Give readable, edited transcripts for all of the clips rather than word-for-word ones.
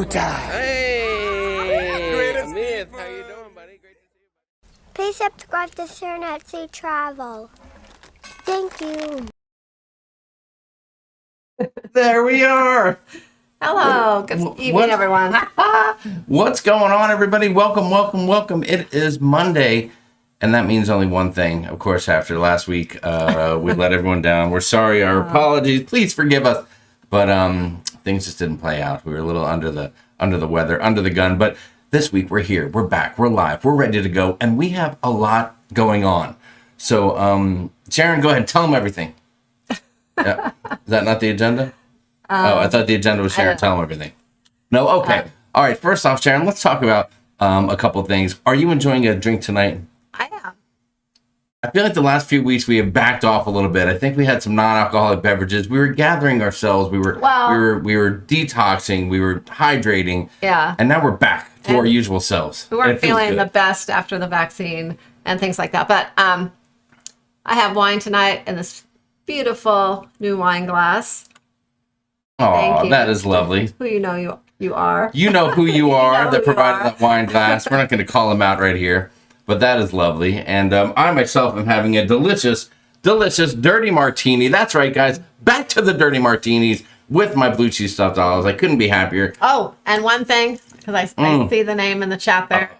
Showtime. Hey, Amith, how you doing, buddy? Great to see you. Please subscribe to sharonatsea Travel. Thank you. There we are. Hello. Good evening, everyone. What's going on, everybody? Welcome, welcome, welcome. It is Monday, and that means only one thing. Of course, after last week, we let everyone down. We're sorry. Our apologies. Please forgive us. But things just didn't play out. We were a little under the weather, under the gun. But this week, we're here. We're back. We're live. We're ready to go. And we have a lot going on. So, Sharon, go ahead. Tell them everything. Yeah. Is that not the agenda? I thought the agenda was Sharon. Tell them everything. No? Okay. All right. First off, Sharon, let's talk about a couple of things. Are you enjoying a drink tonight? I am. I feel like the last few weeks we have backed off a little bit. I think we had some non-alcoholic beverages. We were gathering ourselves. We were detoxing. We were hydrating. Yeah. And now we're back to our usual selves. We weren't feeling the best after the vaccine and things like that. But I have wine tonight in this beautiful new wine glass. Oh, that is lovely. Who you know you are. You know who you are that provided are. that wine glass. We're not going to call him out right here. But that is lovely. And I myself am having a delicious, delicious dirty martini. That's right, guys. Back to the dirty martinis with my blue cheese stuffed olives. I couldn't be happier. Oh, and one thing, because I see the name in the chat there.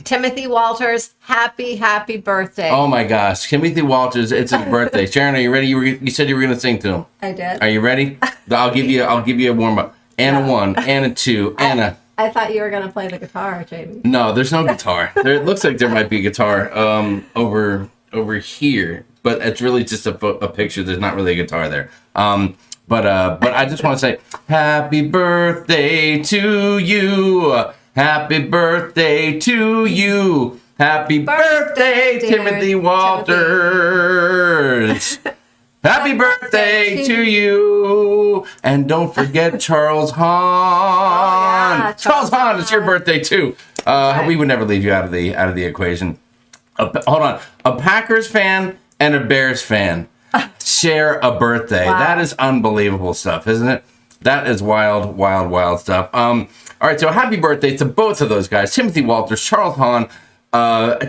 Timothy Walters, happy birthday. Oh, my gosh. Timothy Walters, it's his birthday. Sharon, are you ready? You said you were going to sing to him. I did. Are you ready? I'll give you a warm-up. And a one, and a two, and a... I thought you were going to play the guitar, Jamie. No, there's no guitar. It looks like there might be a guitar over here, but it's really just a picture. There's not really a guitar there. But I just want to say happy birthday to you. Happy birthday to you. Happy birthday, Timothy Walters. Happy birthday to you. And don't forget Charles Hahn. Yeah, Charles Hahn, it's your birthday too. Right. We would never leave you out of the equation. Hold on. A Packers fan and a Bears fan share a birthday. Wow. That is unbelievable stuff, isn't it? That is wild, wild, wild stuff. All right, so happy birthday to both of those guys, Timothy Walters, Charles Hahn.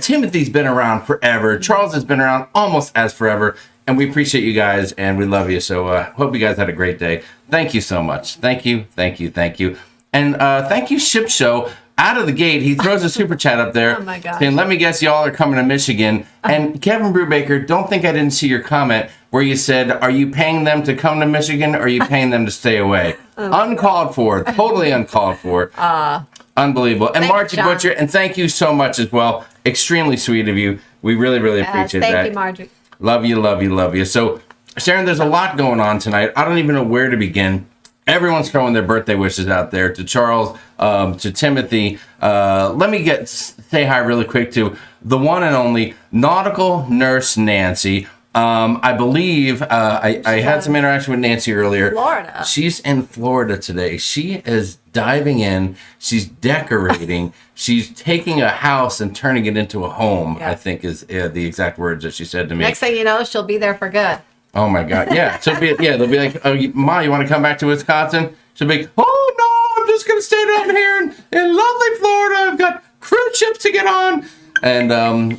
Timothy's been around forever. Charles has been around almost as forever. And we appreciate you guys, and we love you. So hope you guys had a great day. Thank you so much. Thank you, thank you, thank you. And thank you, Ship Show. Out of the gate, he throws a super chat up there. Oh, my gosh. Saying, let me guess, y'all are coming to Michigan. And Kevin Brubaker, don't think I didn't see your comment where you said, are you paying them to come to Michigan, or are you paying them to stay away? Uncalled for. Totally uncalled for. Unbelievable. And Margie Butcher, and thank you so much as well. Extremely sweet of you. We really, really appreciate that. Thank you, Margie. Love you, love you, love you. So, Sharon, there's a lot going on tonight. I don't even know where to begin. Everyone's throwing their birthday wishes out there to Charles, to Timothy. Let me say hi really quick to the one and only nautical nurse Nancy. I believe I had some interaction with Nancy earlier. Florida. She's in Florida today. She is diving in. She's decorating. She's taking a house and turning it into a home, I think is the exact words that she said to me. Next thing you know, she'll be there for good. Oh, my God. Yeah. They'll be like, oh, Ma, you want to come back to Wisconsin? She'll be like, oh, no, I'm just going to stay down here in lovely Florida. I've got cruise ships to get on. And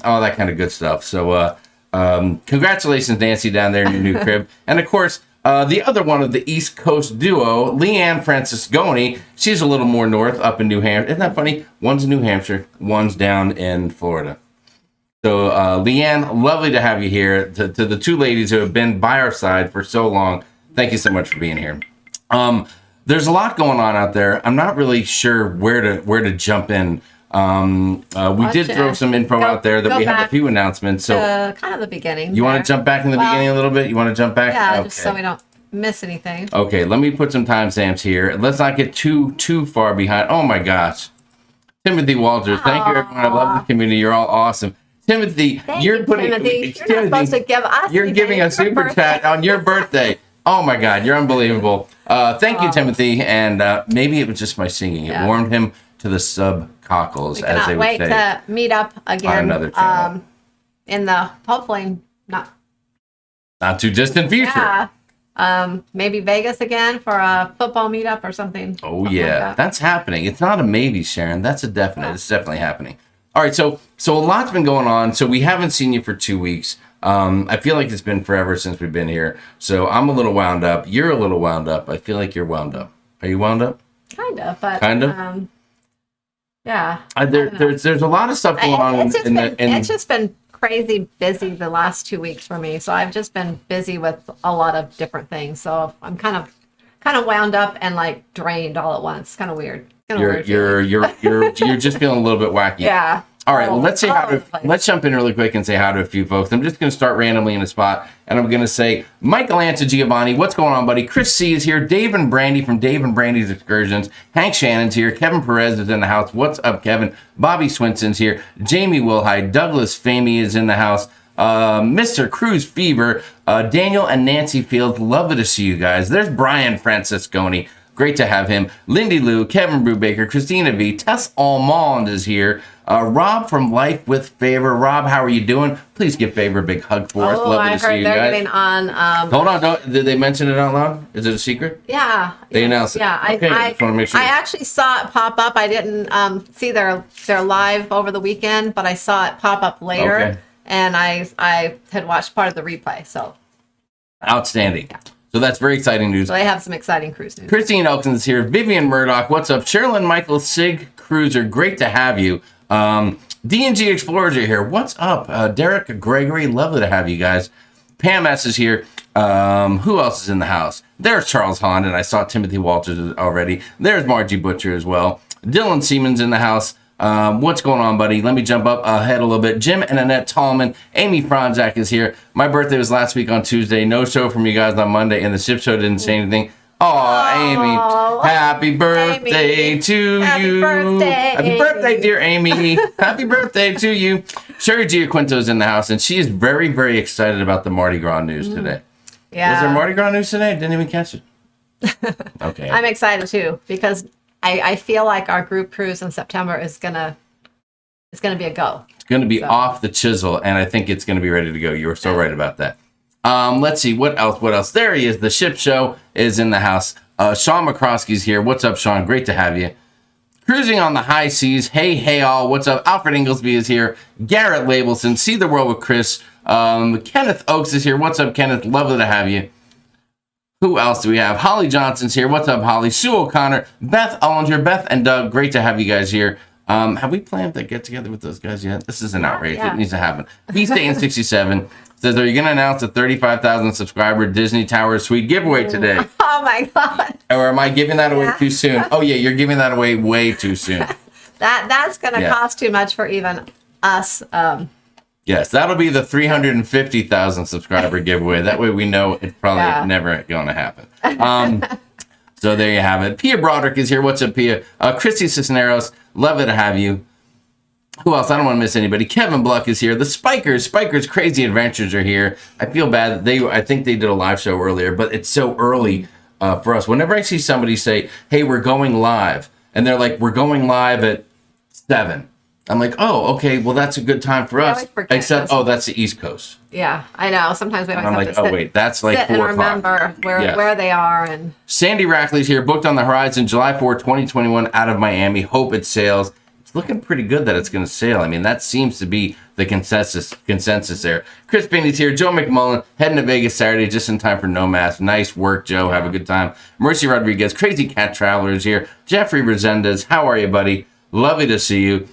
all that kind of good stuff. So congratulations, Nancy, down there in your new crib. And, of course, the other one of the East Coast duo, Leanne Francisconi, she's a little more north up in New Hampshire. Isn't that funny? One's in New Hampshire, one's down in Florida. So, Leanne, lovely to have you here. To the two ladies who have been by our side for so long, thank you so much for being here. There's a lot going on out there. I'm not really sure where to jump in. We did throw some info out there that we have a few announcements. So kind of the beginning. You want to jump back in the beginning a little bit? You want to jump back? Yeah, okay. Just so we don't miss anything. Okay, let me put some timestamps here. Let's not get too far behind. Oh my gosh. Timothy Walters, thank you everyone. I love the community. You're all awesome. Timothy, you're giving a super chat on your birthday. Oh my God, you're unbelievable. Thank you, Timothy. And maybe it was just my singing. It warmed him to the sub cockles, as they would say. Wait to meet up again on another channel. in the hopefully not too distant future. Yeah. Maybe Vegas again for a football meetup or something. Oh, Something yeah. like that. That's happening. It's not a maybe, Sharon. That's a definite. It's definitely happening. All right. So a lot's been going on. So we haven't seen you for 2 weeks. I feel like it's been forever since we've been here. So I'm a little wound up. You're a little wound up. I feel like you're wound up. Are you wound up? Kind of, but Kind of? yeah. There's a lot of stuff going on. It's just been crazy busy the last 2 weeks for me. So I've just been busy with a lot of different things. So I'm kind of wound up and like drained all at once. Kind of weird. You're just feeling a little bit wacky. Yeah. All right, well, let's jump in really quick and say hi to a few folks. I'm just going to start randomly in a spot, and I'm going to say, Michael Anta Giovanni, what's going on, buddy? Chris C is here. Dave and Brandy from Dave and Brandy's Excursions. Hank Shannon's here. Kevin Perez is in the house. What's up, Kevin? Bobby Swinson's here. Jamie Wilhide. Douglas Famey is in the house. Mr. Cruz Fever. Daniel and Nancy Fields. Love to see you guys. There's Brian Francisconi. Great to have him. Lindy Lou, Kevin Brubaker, Christina V, Tess Almond is here. Rob from Life with Favor. Rob, how are you doing? Please give Favor a big hug for us. Love to see you guys. Getting on. Hold on, did they mention it out loud? Is it a secret? Yeah. They announced it. Yeah, Okay, I just want to make sure. I actually saw it pop up. I didn't see their live over the weekend, but I saw it pop up later, Okay. and I had watched part of the replay. So Outstanding. Yeah. So that's very exciting news. they have some exciting cruise news. Christine Elkins here. Vivian Murdoch, what's up? Sherilyn Michael Sig Cruiser, great to have you. D&G Explorers are here. What's up? Derek Gregory, lovely to have you guys. Pam S is here. Who else is in the house? There's Charles Hahn, and I saw Timothy Walters already. There's Margie Butcher as well. Dylan Siemens in the house. What's going on, buddy? Let me jump up ahead a little bit. Jim and Annette Tallman. Amy Franzak is here. My birthday was last week on Tuesday. No show from you guys on Monday, and the ship show didn't say anything. Oh, Amy. Happy birthday Amy. to Happy you. birthday, Happy birthday, dear Amy. Happy birthday to you. Sherry Giaquinto is in the house, and she is very, very excited about the Mardi Gras news today. Yeah. Was there Mardi Gras news today? Didn't even catch it. Okay. I'm excited too because I feel like our group cruise in September is gonna be a go. It's going to be off the chisel, and I think it's going to be ready to go. You were so right about that. Let's see. What else? There he is. The ship show is in the house. Sean McCroskey's here. What's up, Sean? Great to have you. Cruising on the high seas. Hey, all. What's up? Alfred Inglesby is here. Garrett Labelson. See the world with Chris. Kenneth Oakes is here. What's up, Kenneth? Lovely to have you. Who else do we have? Holly Johnson's here. What's up, Holly? Sue O'Connor. Beth Ollinger. Beth and Doug. Great to have you guys here. Have we planned to get together with those guys yet? This is an outrage. Yeah. It needs to happen. Beastay67 says, are you going to announce a 35,000 subscriber Disney Tower Suite giveaway today? Oh my god! Or am I giving that away too soon? Oh yeah, you're giving that away way too soon. That's gonna cost too much for even us. Yes, that'll be the 350,000 subscriber giveaway. That way we know it's probably never going to happen. So there you have it. Pia Broderick is here. What's up, Pia? Christy Cisneros, love it to have you. Who else? I don't want to miss anybody. Kevin Bluck is here. The Spikers Crazy Adventures are here. I feel bad. I think they did a live show earlier, but it's so early for us. Whenever I see somebody say, hey, we're going live, and they're like, we're going live at 7. I'm like, oh, okay, well, that's a good time for us. Except, that's the East Coast. Yeah, I know. Sometimes we don't And I'm have like, to wait, that's like sit 4 and o'clock. remember where they are. And Sandy Rackley's here, booked on the horizon, July 4, 2021, out of Miami. Hope it sails. It's looking pretty good that it's going to sail. I mean, that seems to be the consensus there. Chris Binney's here. Joe McMullen, heading to Vegas Saturday, just in time for No Mask. Nice work, Joe. Have a good time. Mercy Rodriguez, Crazy Cat Traveler is here. Jeffrey Resendez, how are you, buddy? Lovely to see you.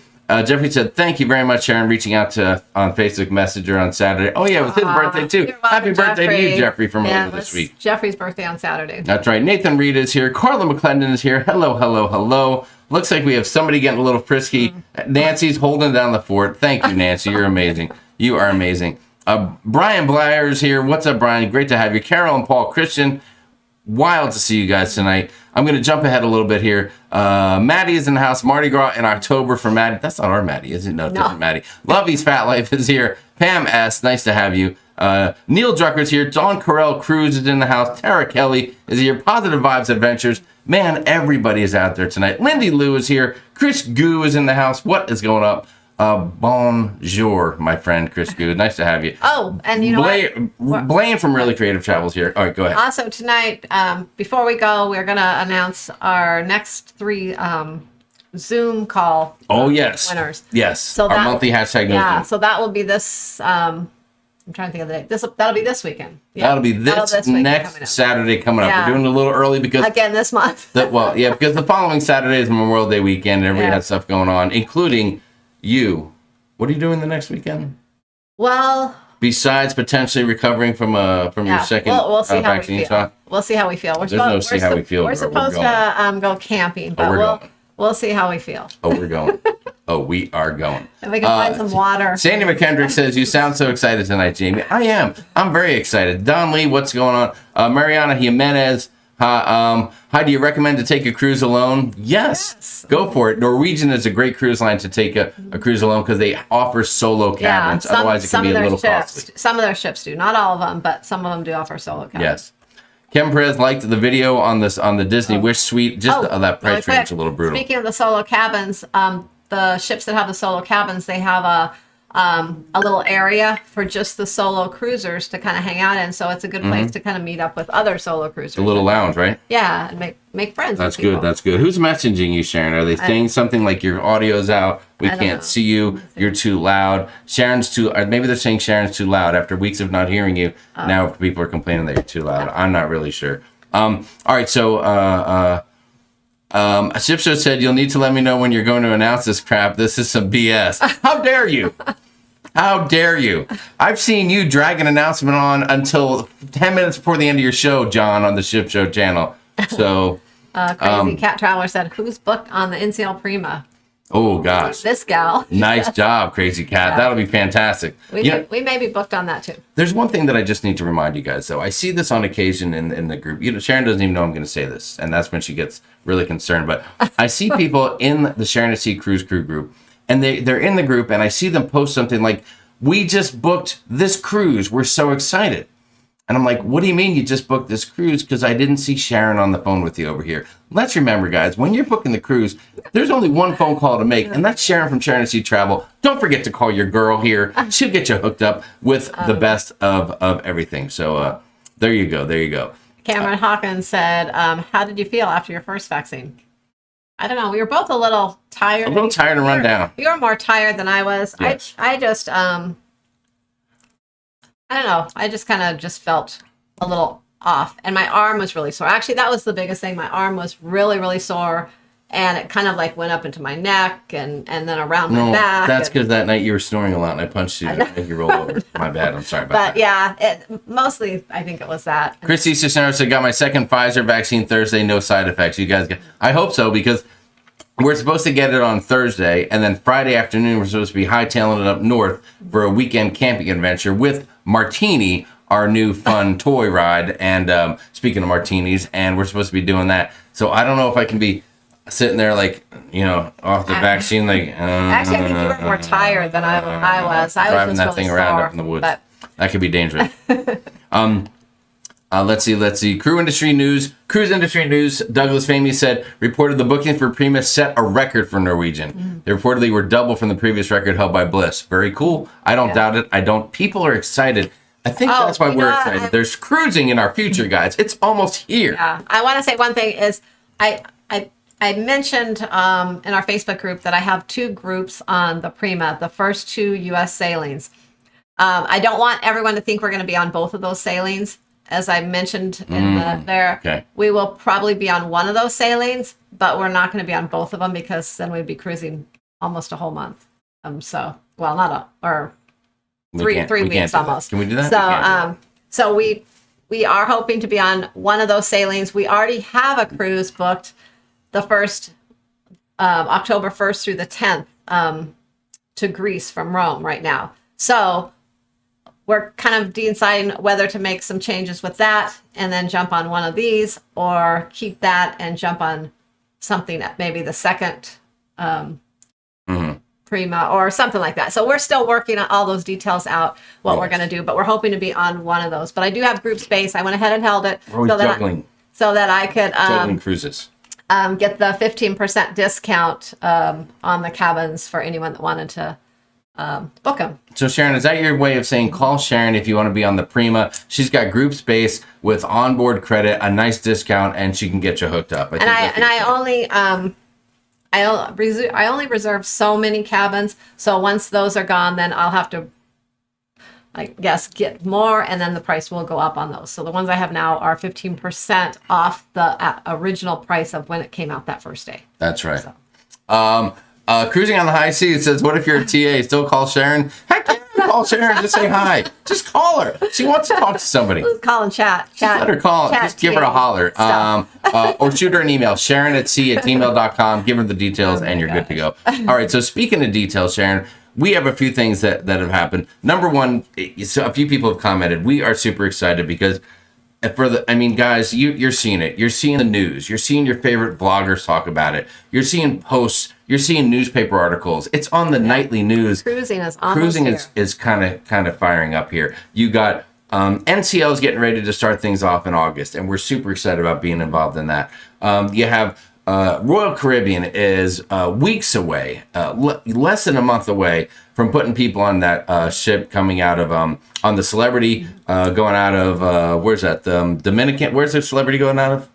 Jeffrey said, thank you very much, Sharon, reaching out to on Facebook Messenger on Saturday. Oh, yeah, it was his birthday, too. You're welcome, Happy birthday to you, Jeffrey, from earlier this week. Jeffrey's birthday on Saturday. That's right. Nathan Reed is here. Carla McClendon is here. Hello. Looks like we have somebody getting a little frisky. Nancy's holding down the fort. Thank you, Nancy. You're amazing. You are amazing. Brian Blair is here. What's up, Brian? Great to have you. Carol and Paul Christian. Wild to see you guys tonight. I'm going to jump ahead a little bit here. Maddie is in the house. Mardi Gras in October for Maddie. That's not our Maddie, is it? No, different Maddie. Lovey's Fat Life is here. Pam S. Nice to have you. Neil Drucker's here. Dawn Carell Cruz is in the house. Tara Kelly is here. Positive Vibes Adventures. Man, everybody is out there tonight. Lindy Lou is here. Chris Goo is in the house. What is going up? Bonjour, my friend Chris Good. Nice to have you. Oh, and you know Blaine from Really Creative Travels here. All right, go ahead. Also tonight, before we go, we're going to announce our next 3 Zoom call winners. Yes. So our monthly hashtag. Yeah, so that will be this. I'm trying to think of the date. That'll be this weekend. Yeah, that'll be this weekend next Saturday coming up. Yeah. We're doing it a little early because again this month. Because the following Saturday is Memorial Day weekend, and everybody has stuff going on, including you. What are you doing the next weekend? Well, besides potentially recovering from your second we'll see how vaccine we feel. shot. We'll see how we feel. There's no see how we feel. We're supposed to go camping, but we'll see how we feel. Oh, we're going. Oh, we are going. If we can find some water. Sandy McKendrick says, you sound so excited tonight, Jamie. I am. I'm very excited. Don Lee, what's going on? Mariana Jimenez, hi, do you recommend to take a cruise alone? Yes. Go for it. Norwegian is a great cruise line to take a cruise alone because they offer solo cabins. Otherwise, it can be a little costly. Some of their ships do. Not all of them, but some of them do offer solo cabins. Yes. Kim Perez liked the video on the Disney Wish Suite. Just that price range is a little brutal. Speaking of the solo cabins, the ships that have the solo cabins, they have a little area for just the solo cruisers to kind of hang out in. So it's a good place to kind of meet up with other solo cruisers. A little lounge, right? Yeah, and make friends. That's good. That's good. Who's messaging you, Sharon? Are they saying something like your audio's out? We can't see you. You're too loud. Or maybe they're saying Sharon's too loud after weeks of not hearing you. Now people are complaining that you're too loud. I'm not really sure. All right. So, Shipshow said, you'll need to let me know when you're going to announce this crap. This is some BS. How dare you? How dare you? I've seen you drag an announcement on until 10 minutes before the end of your show, John, on the Shipshow channel. So, Crazy Cat Traveler said, who's booked on the NCL Prima? Oh, gosh. This gal. Nice job, Crazy Cat. Yeah. That'll be fantastic. We may be booked on that, too. There's one thing that I just need to remind you guys, though. I see this on occasion in the group. Sharon doesn't even know I'm going to say this, and that's when she gets really concerned. But I see people in the Sharon and Sea Cruise Crew group, and they're in the group, and I see them post something like, we just booked this cruise. We're so excited. And I'm like, what do you mean you just booked this cruise? Because I didn't see Sharon on the phone with you over here. Let's remember, guys, when you're booking the cruise, there's only one phone call to make, and that's Sharon from Sharon and Sea Travel. Don't forget to call your girl here. She'll get you hooked up with the best of everything. So there you go. There you go. Cameron Hawkins said, how did you feel after your first vaccine? I don't know. We were both a little tired. A little tired and run down. You were more tired than I was. Yes. I just... I don't know. I just kind of just felt a little off, and my arm was really sore. Actually, that was the biggest thing. My arm was really, really sore, and it kind of like went up into my neck and then around my back. That's because that night you were snoring a lot, and I punched you and made you roll over. My bad. I'm sorry about that. But yeah, mostly I think it was that. Christy Cisneros said, got my second Pfizer vaccine Thursday, no side effects. You guys I hope so, because we're supposed to get it on Thursday, and then Friday afternoon we're supposed to be hightailing it up north for a weekend camping adventure with Martini, our new fun toy ride. And speaking of martinis, and we're supposed to be doing that. So I don't know if I can be sitting there like, off the vaccine. Like actually, I think you were more tired than I was. I driving was that just thing really around sore, up in the woods. but... That could be dangerous. Let's see. Cruise industry news. Douglas Famey said, reported the bookings for Prima set a record for Norwegian. They reportedly were double from the previous record held by Bliss. Very cool. I don't doubt it. People are excited. I think that's why we're excited. There's cruising in our future, guys. It's almost here. Yeah. I want to say one thing is I mentioned in our Facebook group that I have 2 groups on the Prima, the first 2 U.S. sailings. I don't want everyone to think we're going to be on both of those sailings. As I mentioned we will probably be on one of those sailings, but we're not going to be on both of them because then we'd be cruising almost a whole month. Three weeks almost. Can we do that? So we are hoping to be on one of those sailings. We already have a cruise booked the first October 1st through the 10th to Greece from Rome right now. So we're kind of deciding whether to make some changes with that and then jump on one of these, or keep that and jump on something that maybe the second Prima or something like that. So we're still working on all those details out, what we're going to do, but we're hoping to be on one of those. But I do have group space. I went ahead and held it so that I could juggling cruises. Get the 15% discount on the cabins for anyone that wanted to book them. So Sharon, is that your way of saying call Sharon if you want to be on the Prima? She's got group space with onboard credit, a nice discount, and she can get you hooked up. I only reserve so many cabins. So once those are gone, then I'll have to, I guess, get more, and then the price will go up on those. So the ones I have now are 15% off the original price of when it came out that first day. That's right. So. Cruising on the high sea, it says, what if you're a TA? Still call Sharon? Heck yeah, call Sharon. Just say hi. Just call her. She wants to talk to somebody. Call and chat. Just let her call. Just give her a holler. Or shoot her an email, sharonatsea@gmail.com. Give her the details, and you're good to go. All right, so speaking of details, Sharon, we have a few things that have happened. Number one, so a few people have commented. We are super excited because guys, you're seeing it. You're seeing the news. You're seeing your favorite bloggers talk about it. You're seeing posts. You're seeing newspaper articles. It's on the nightly news. Cruising is kind of firing up here. You got NCL's getting ready to start things off in August, and we're super excited about being involved in that. You have Royal Caribbean is weeks away, less than a month away from putting people on that ship coming out of on the Celebrity going out of where's that, the Dominican? Where's the Celebrity going out of?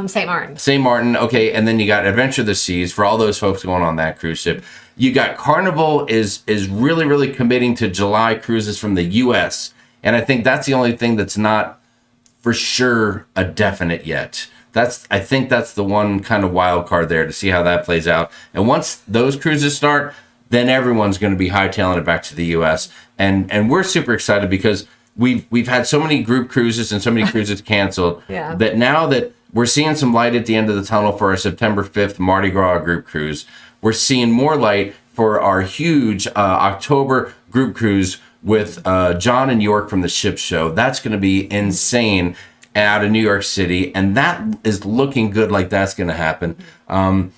St. Martin. St. Martin. Okay, and then you got Adventure of the Seas for all those folks going on that cruise ship. You got Carnival is really committing to July cruises from the U.S. and I think that's the only thing that's not for sure a definite yet. I think that's the one kind of wild card there to see how that plays out. And once those cruises start, then everyone's going to be hightailing it back to the U.S. And we're super excited because we've had so many group cruises and so many cruises canceled that now that we're seeing some light at the end of the tunnel for our September 5th Mardi Gras group cruise. We're seeing more light for our huge October group cruise with John and York from the Ship Show. That's going to be insane out of New York City, and that is looking good like that's going to happen. I'm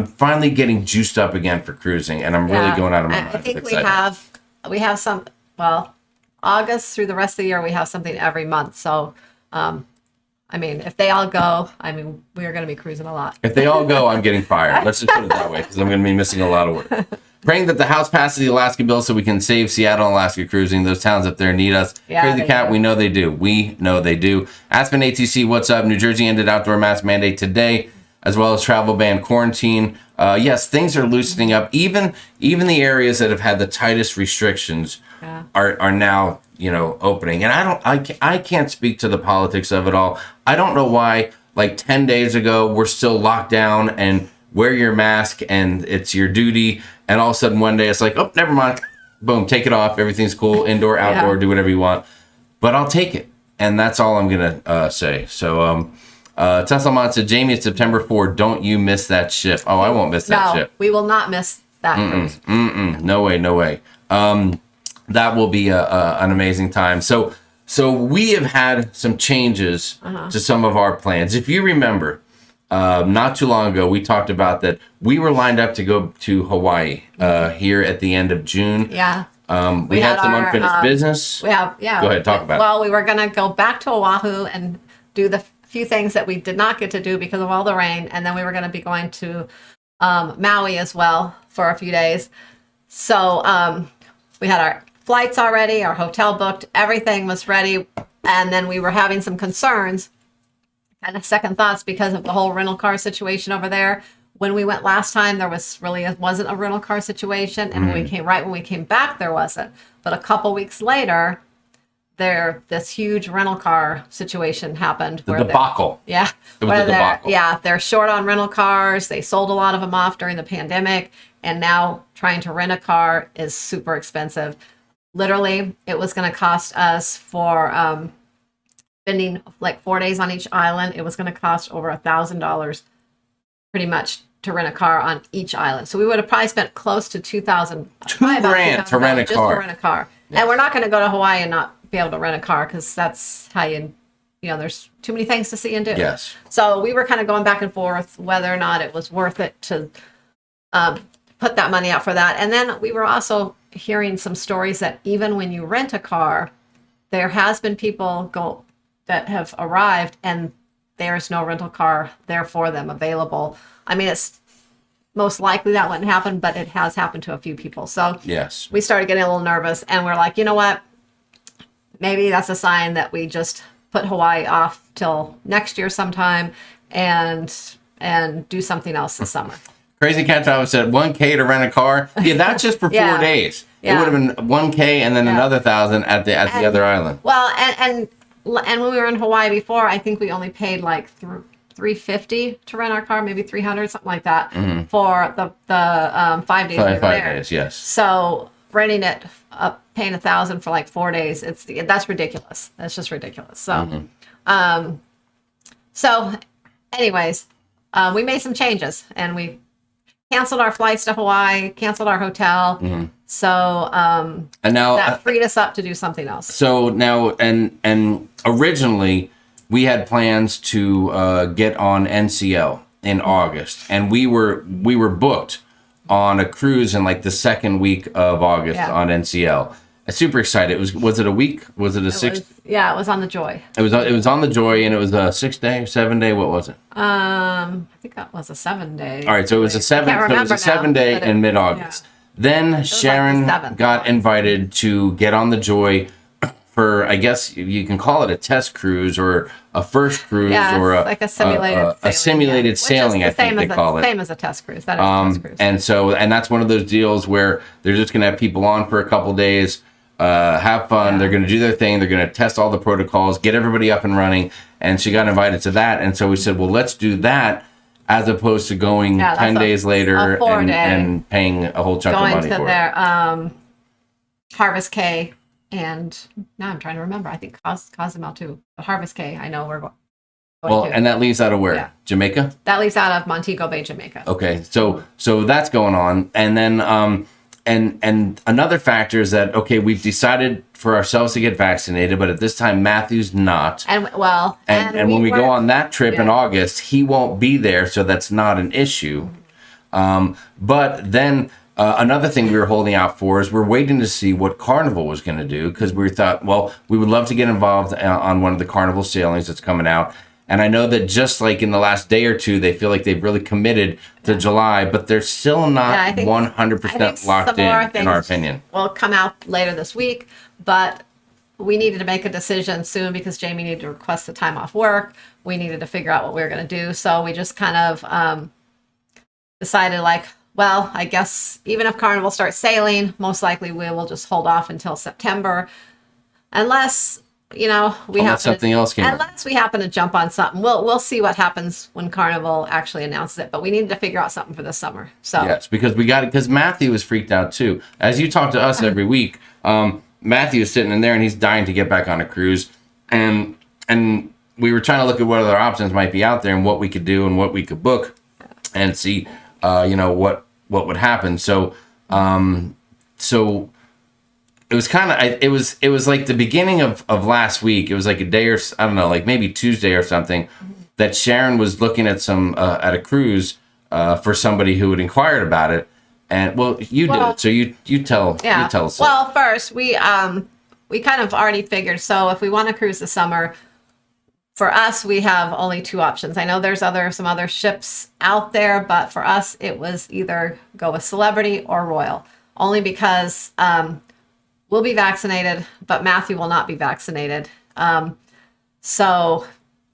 finally getting juiced up again for cruising, and I'm really going out of my mind. I think we have some, August through the rest of the year, we have something every month. So, if they all go, we are going to be cruising a lot. If they all go, I'm getting fired. Let's just put it that way, because I'm going to be missing a lot of work. Praying that the House passes the Alaska bill so we can save Seattle and Alaska cruising. Those towns up there need us. Crazy Cat, we know they do. We know they do. Aspen ATC, what's up? New Jersey ended outdoor mask mandate today, as well as travel ban quarantine. Yes, things are loosening up. Even the areas that have had the tightest restrictions are now opening. And I can't speak to the politics of it all. I don't know why. Like 10 days ago, we're still locked down and wear your mask and it's your duty. And all of a sudden one day it's like, oh, never mind. Boom, take it off. Everything's cool. Indoor, outdoor, do whatever you want. But I'll take it. And that's all I'm going to say. So Tesla Mod said, Jamie, it's September 4. Don't you miss that ship. Oh, I won't miss that ship. We will not miss that cruise. No way. That will be an amazing time. So we have had some changes to some of our plans. If you remember, not too long ago, we talked about that we were lined up to go to Hawaii here at the end of June. Yeah. We had some unfinished business. Go ahead, talk about it. Well, we were going to go back to Oahu and do the few things that we did not get to do because of all the rain. And then we were going to be going to Maui as well for a few days. So we had our flights already, our hotel booked, everything was ready. And then we were having some concerns, kind of second thoughts because of the whole rental car situation over there. When we went last time, there wasn't a rental car situation. And when we came back, there wasn't. But a couple weeks later, this huge rental car situation happened. The debacle. It was a debacle. They're short on rental cars. They sold a lot of them off during the pandemic. And now trying to rent a car is super expensive. Literally, it was going to cost us for spending like 4 days on each island. It was going to cost over $1,000 pretty much to rent a car on each island. So we would have probably spent close to $2,000. $2,000 to rent a car. Just to rent a car. Yes. And we're not going to go to Hawaii and not be able to rent a car because that's how there's too many things to see and do. Yes. So we were kind of going back and forth whether or not it was worth it to put that money out for that. And then we were also hearing some stories that even when you rent a car, there has been people that have arrived and there's no rental car there for them available. most likely that wouldn't happen, but it has happened to a few people. So Yes. we started getting a little nervous, and we're like, you know what? Maybe that's a sign that we just put Hawaii off till next year sometime and do something else this summer. Crazy Cat Thomas said $1K to rent a car. Yeah, that's just for 4 Yeah. days. It Yeah. would have been $1K and then another $1,000 at the other island. Well, and when we were in Hawaii before, I think we only paid like $350 to rent our car, maybe $300, something like that, for the 5 days we were 5 there. days, yes. So renting it, paying $1,000 for like 4 days, that's ridiculous. That's just ridiculous. So, anyways, we made some changes, and we canceled our flights to Hawaii, canceled our hotel. So And now that freed us up to do something else. So now, and originally, we had plans to get on NCL in August, and we were booked on a cruise in like the second week of August on NCL. I'm super excited. Was it a week? Was it a 6? It was on the Joy. It was on the Joy, and it was a 6-day, 7-day. What was it? I think that was a 7-day. All right, so it was a 7. can't So it was remember a now, 7-day but in mid-August. Then Sharon like the 7th. got invited to get on the Joy for, I guess you can call it a test cruise or a first cruise or it's like a simulated sailing, I think they call it. Same as a test cruise. That is a test cruise. And that's one of those deals where they're just going to have people on for a couple days, have fun. They're going to do their thing. They're going to test all the protocols, get everybody up and running. And she got invited to that. And so we said, well, let's do that as opposed to going 10 days later and paying a whole chunk of going money to for their it. Harvest K, and now I'm trying to remember. I think Cozumel too. But Harvest K, I know we're going Well, to. and that leaves out of where? Yeah. Jamaica? That leaves out of Montego Bay, Jamaica. Okay, so that's going on, and then and another factor is that we've decided for ourselves to get vaccinated, but at this time Matthew's not, And when we go on that trip in August, he won't be there, so that's not an issue. But then another thing we were holding out for is we're waiting to see what Carnival was going to do, because we thought, well, we would love to get involved on one of the Carnival sailings that's coming out. And I know that just like in the last day or two, they feel like they've really committed to July, but they're still not 100% locked in our opinion. Will come out later this week, but we needed to make a decision soon because Jamie needed to request the time off work. We needed to figure out what we were going to do. So we just kind of decided like, well, I guess even if Carnival starts sailing, most likely we will just hold off until September, unless we Unless something else came up. Unless we happen to jump on something. We'll see what happens when Carnival actually announces it. But we needed to figure out something for this summer. So yes, because Matthew is freaked out too. As you talk to us every week, Matthew is sitting in there and he's dying to get back on a cruise, and we were trying to look at what other options might be out there and what we could do and what we could book, and see what would happen. So it was kind of, it was like the beginning of last week. It was like a day or, I don't know, like maybe Tuesday or something, that Sharon was looking at at a cruise for somebody who had inquired about it. And you did it. So you tell us. Well, first we kind of already figured. So if we want to cruise this summer, for us, we have only 2 options. I know there's some other ships out there, but for us, it was either go with Celebrity or Royal, only because, we'll be vaccinated, but Matthew will not be vaccinated. So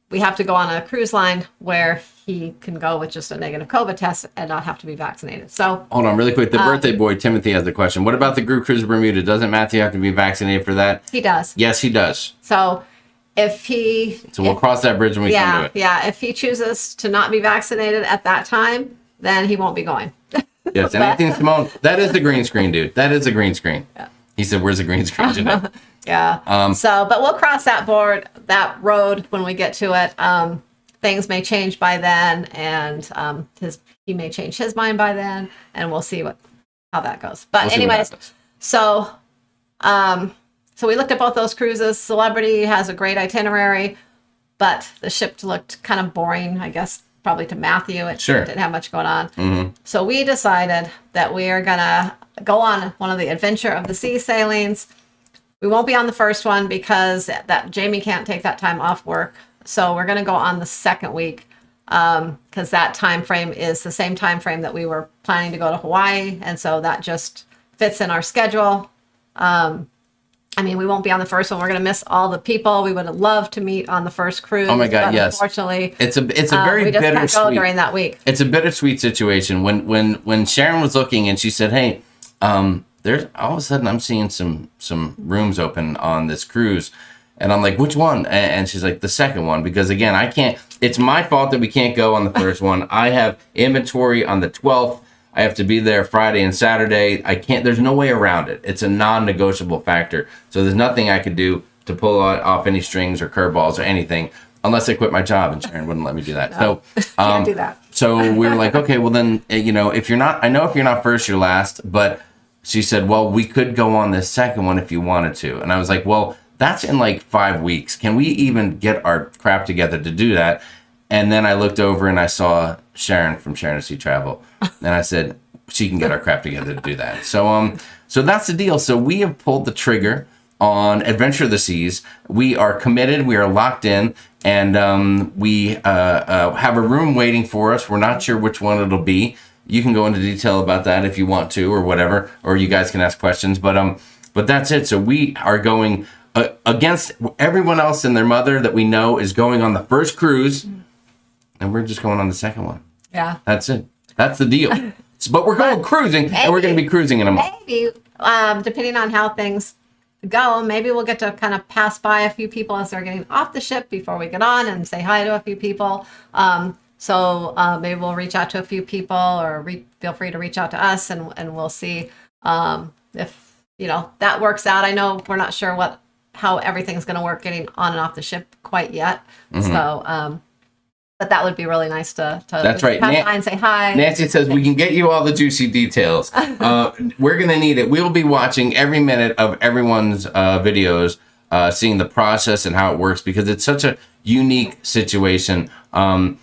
we have to go on a cruise line where he can go with just a negative COVID test and not have to be vaccinated. So hold on really quick. The birthday boy, Timothy, has a question. What about the group cruise to Bermuda? Doesn't Matthew have to be vaccinated for that? He does. Yes, he does. So we'll cross that bridge when we come to it. Yeah. If he chooses to not be vaccinated at that time, then he won't be going. Yes. And Anthony Simone, that is the green screen, dude. That is the green screen. Yeah. He said, "Where's the green screen today?" Yeah. But we'll cross that road when we get to it. Things may change by then, and he may change his mind by then, and we'll see how that goes. But anyways, so we looked at both those cruises. Celebrity has a great itinerary, but the ship looked kind of boring, I guess, probably to Matthew. It didn't have much going on. Mm-hmm. So we decided that we are gonna go on one of the Adventure of the Sea sailings. We won't be on the first one because that Jamie can't take that time off work. So we're going to go on the second week. because that time frame is the same time frame that we were planning to go to Hawaii, and so that just fits in our schedule. I mean, we won't be on the first one. We're going to miss all the people. We would have loved to meet on the first cruise. Oh my God, but yes. Unfortunately, It's a very we just can't go bittersweet during that week. It's a bittersweet situation. When Sharon was looking and she said, "Hey, there's all of a sudden I'm seeing some rooms open on this cruise," and I'm like, "Which one?" And she's like, "The second one," because again, I can't. It's my fault that we can't go on the first one. I have inventory on the 12th. I have to be there Friday and Saturday. I can't. There's no way around it. It's a non-negotiable factor. So there's nothing I could do to pull off any strings or curveballs or anything, unless I quit my job, and Sharon wouldn't let me do that. No, So can't do that. So we were like, okay, well then, if you're not, I know if you're not first, you're last. But she said, well, we could go on this second one if you wanted to. And I was like, well, that's in like 5 weeks. Can we even get our crap together to do that? And then I looked over and I saw Sharon from Sharon and Travel, and I said, she can get our crap together to do that. So that's the deal. So we have pulled the trigger on Adventure of the Seas. We are committed. We are locked in, and we have a room waiting for us. We're not sure which one it'll be. You can go into detail about that if you want to, or whatever, or you guys can ask questions. But that's it. So we are going against everyone else and their mother that we know is going on the first cruise, and we're just going on the second one. Yeah. That's it. That's the deal. But we're going cruising, and we're going to be cruising in a month. Maybe, depending on how things go, maybe we'll get to kind of pass by a few people as they're getting off the ship before we get on and say hi to a few people. So maybe we'll reach out to a few people, or feel free to reach out to us, and we'll see if that works out. I know we're not sure how everything's going to work getting on and off the ship quite yet. Mm-hmm. So. But that would be really nice to That's right. pass by and say hi. Nancy says we can get you all the juicy details. We're going to need it. We will be watching every minute of everyone's videos, seeing the process and how it works, because it's such a unique situation. But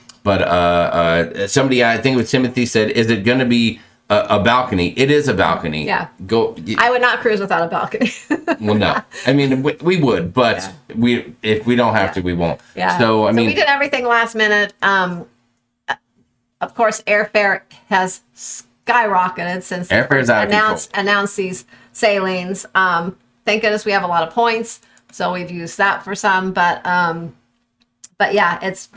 somebody, I think it was Timothy, said, is it going to be a balcony? It is a balcony. Yeah. Go. I would not cruise without a balcony. Well, no. I mean, we would, but if we don't have to, we won't. Yeah. So, I mean, we did everything last minute. Of course, airfare has skyrocketed since airfare's out of control. Announced these sailings. Thank goodness we have a lot of points, so we've used that for some. But yeah, it's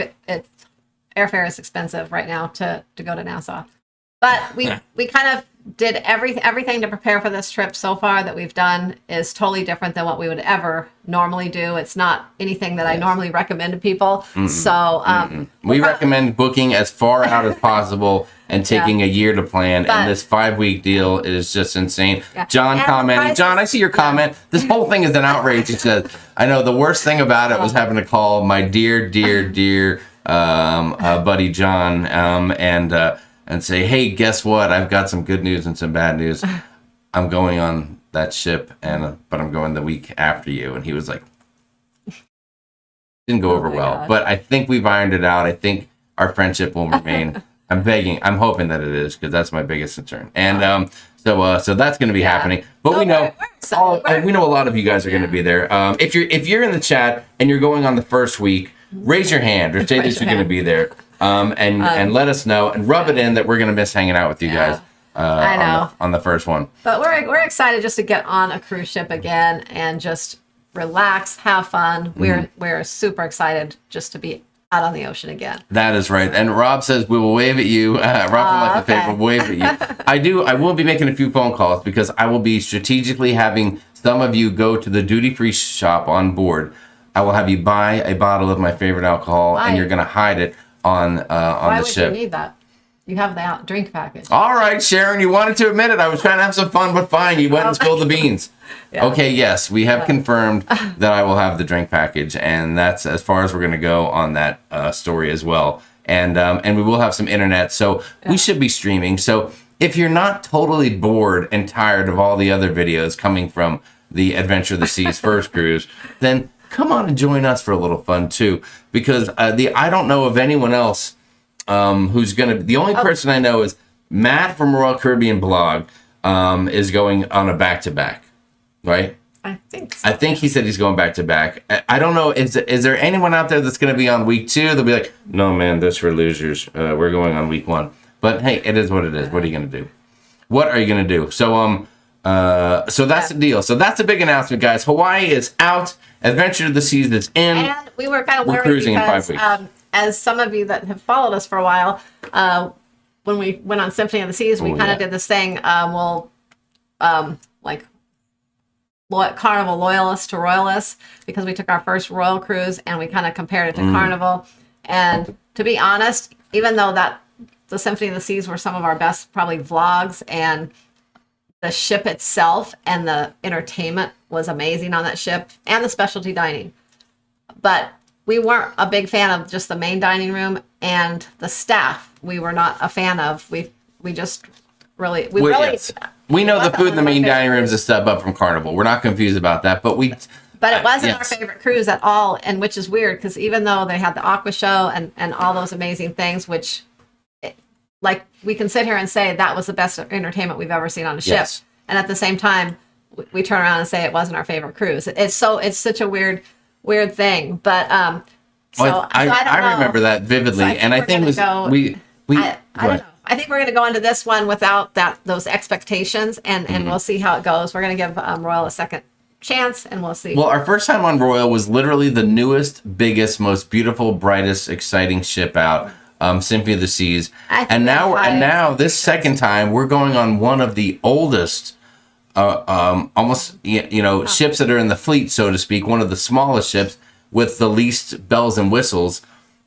airfare is expensive right now to go to Nassau. But we kind of did everything to prepare for this trip so far that we've done is totally different than what we would ever normally do. It's not anything that I normally recommend to people. Mm-mm. So we recommend booking as far out as possible and taking a year to plan. And this 5-week deal is just insane. Yeah. John commenting. John, I see your comment. This whole thing is an outrage. He says, I know the worst thing about it was having to call my dear buddy John and say, hey, guess what? I've got some good news and some bad news. I'm going on that ship, but I'm going the week after you. And he was like, didn't go over well. God. But I think we've ironed it out. I think our friendship will remain. I'm hoping that it is, because that's my biggest concern. And so that's going to be happening. But we know a lot of you guys are going to be there. If you're in the chat and you're going on the first week, raise your hand or say that you're going to be there. And let us know and rub it in that we're going to miss hanging out with you guys I know. On the first one. But we're excited just to get on a cruise ship again and just relax, have fun. We're super excited just to be out on the ocean again. That is right. And Rob says we will wave at you. Rob from Like the Paper will wave at you. I will be making a few phone calls, because I will be strategically having some of you go to the duty-free shop on board. I will have you buy a bottle of my favorite alcohol, and you're going to hide it on the ship. Why would you need that? You have the drink package. All right, Sharon, you wanted to admit it. I was trying to have some fun, but fine. You went and spilled the beans. Yeah. Okay, yes, we have confirmed that I will have the drink package, and that's as far as we're going to go on that story as well. And we will have some internet, so we should be streaming. So if you're not totally bored and tired of all the other videos coming from the Adventure of the Seas first cruise, then come on and join us for a little fun too, because I don't know of anyone else who's gonna. The only person I know is Matt from Royal Caribbean Blog is going on a back-to-back, right? I think so. I think he said he's going back to back. I don't know. Is there anyone out there that's going to be on week 2? They'll be like, no, man, that's for losers. We're going on week 1. But hey, it is what it is. What are you going to do? What are you going to do? So so that's the deal. So that's a big announcement, guys. Hawaii is out. Adventure of the Seas is in. And we were kind of We're worried cruising because, in 5 weeks. as some of you that have followed us for a while, when we went on Symphony of the Seas, we kind of did this thing. Like Carnival loyalists to royalists, because we took our first royal cruise and we kind of compared it to Carnival. And to be honest, even though the Symphony of the Seas were some of our best probably vlogs, and the ship itself and the entertainment was amazing on that ship, and the specialty dining, but we weren't a big fan of just the main dining room, and the staff we were not a fan of. We just really Yes. We know the food in the main dining room is a step up from Carnival. We're not confused about that, but it wasn't our favorite cruise at all, and which is weird, because even though they had the aqua show and all those amazing things, which like we can sit here and say that was the best entertainment we've ever seen on a ship, Yes. and at the same time we turn around and say it wasn't our favorite cruise. It's such a weird thing, but I don't know. remember that vividly, So and I think it was we. I don't know. I think we're going to go into this one without those expectations, and we'll see how it goes. We're going to give Royal a second chance, and we'll see. Well, our first time on Royal was literally the newest, biggest, most beautiful, brightest, exciting ship out, Symphony of the Seas. And now this second time we're going on one of the oldest, almost ships that are in the fleet, so to speak. One of the smallest ships with the least bells and whistles.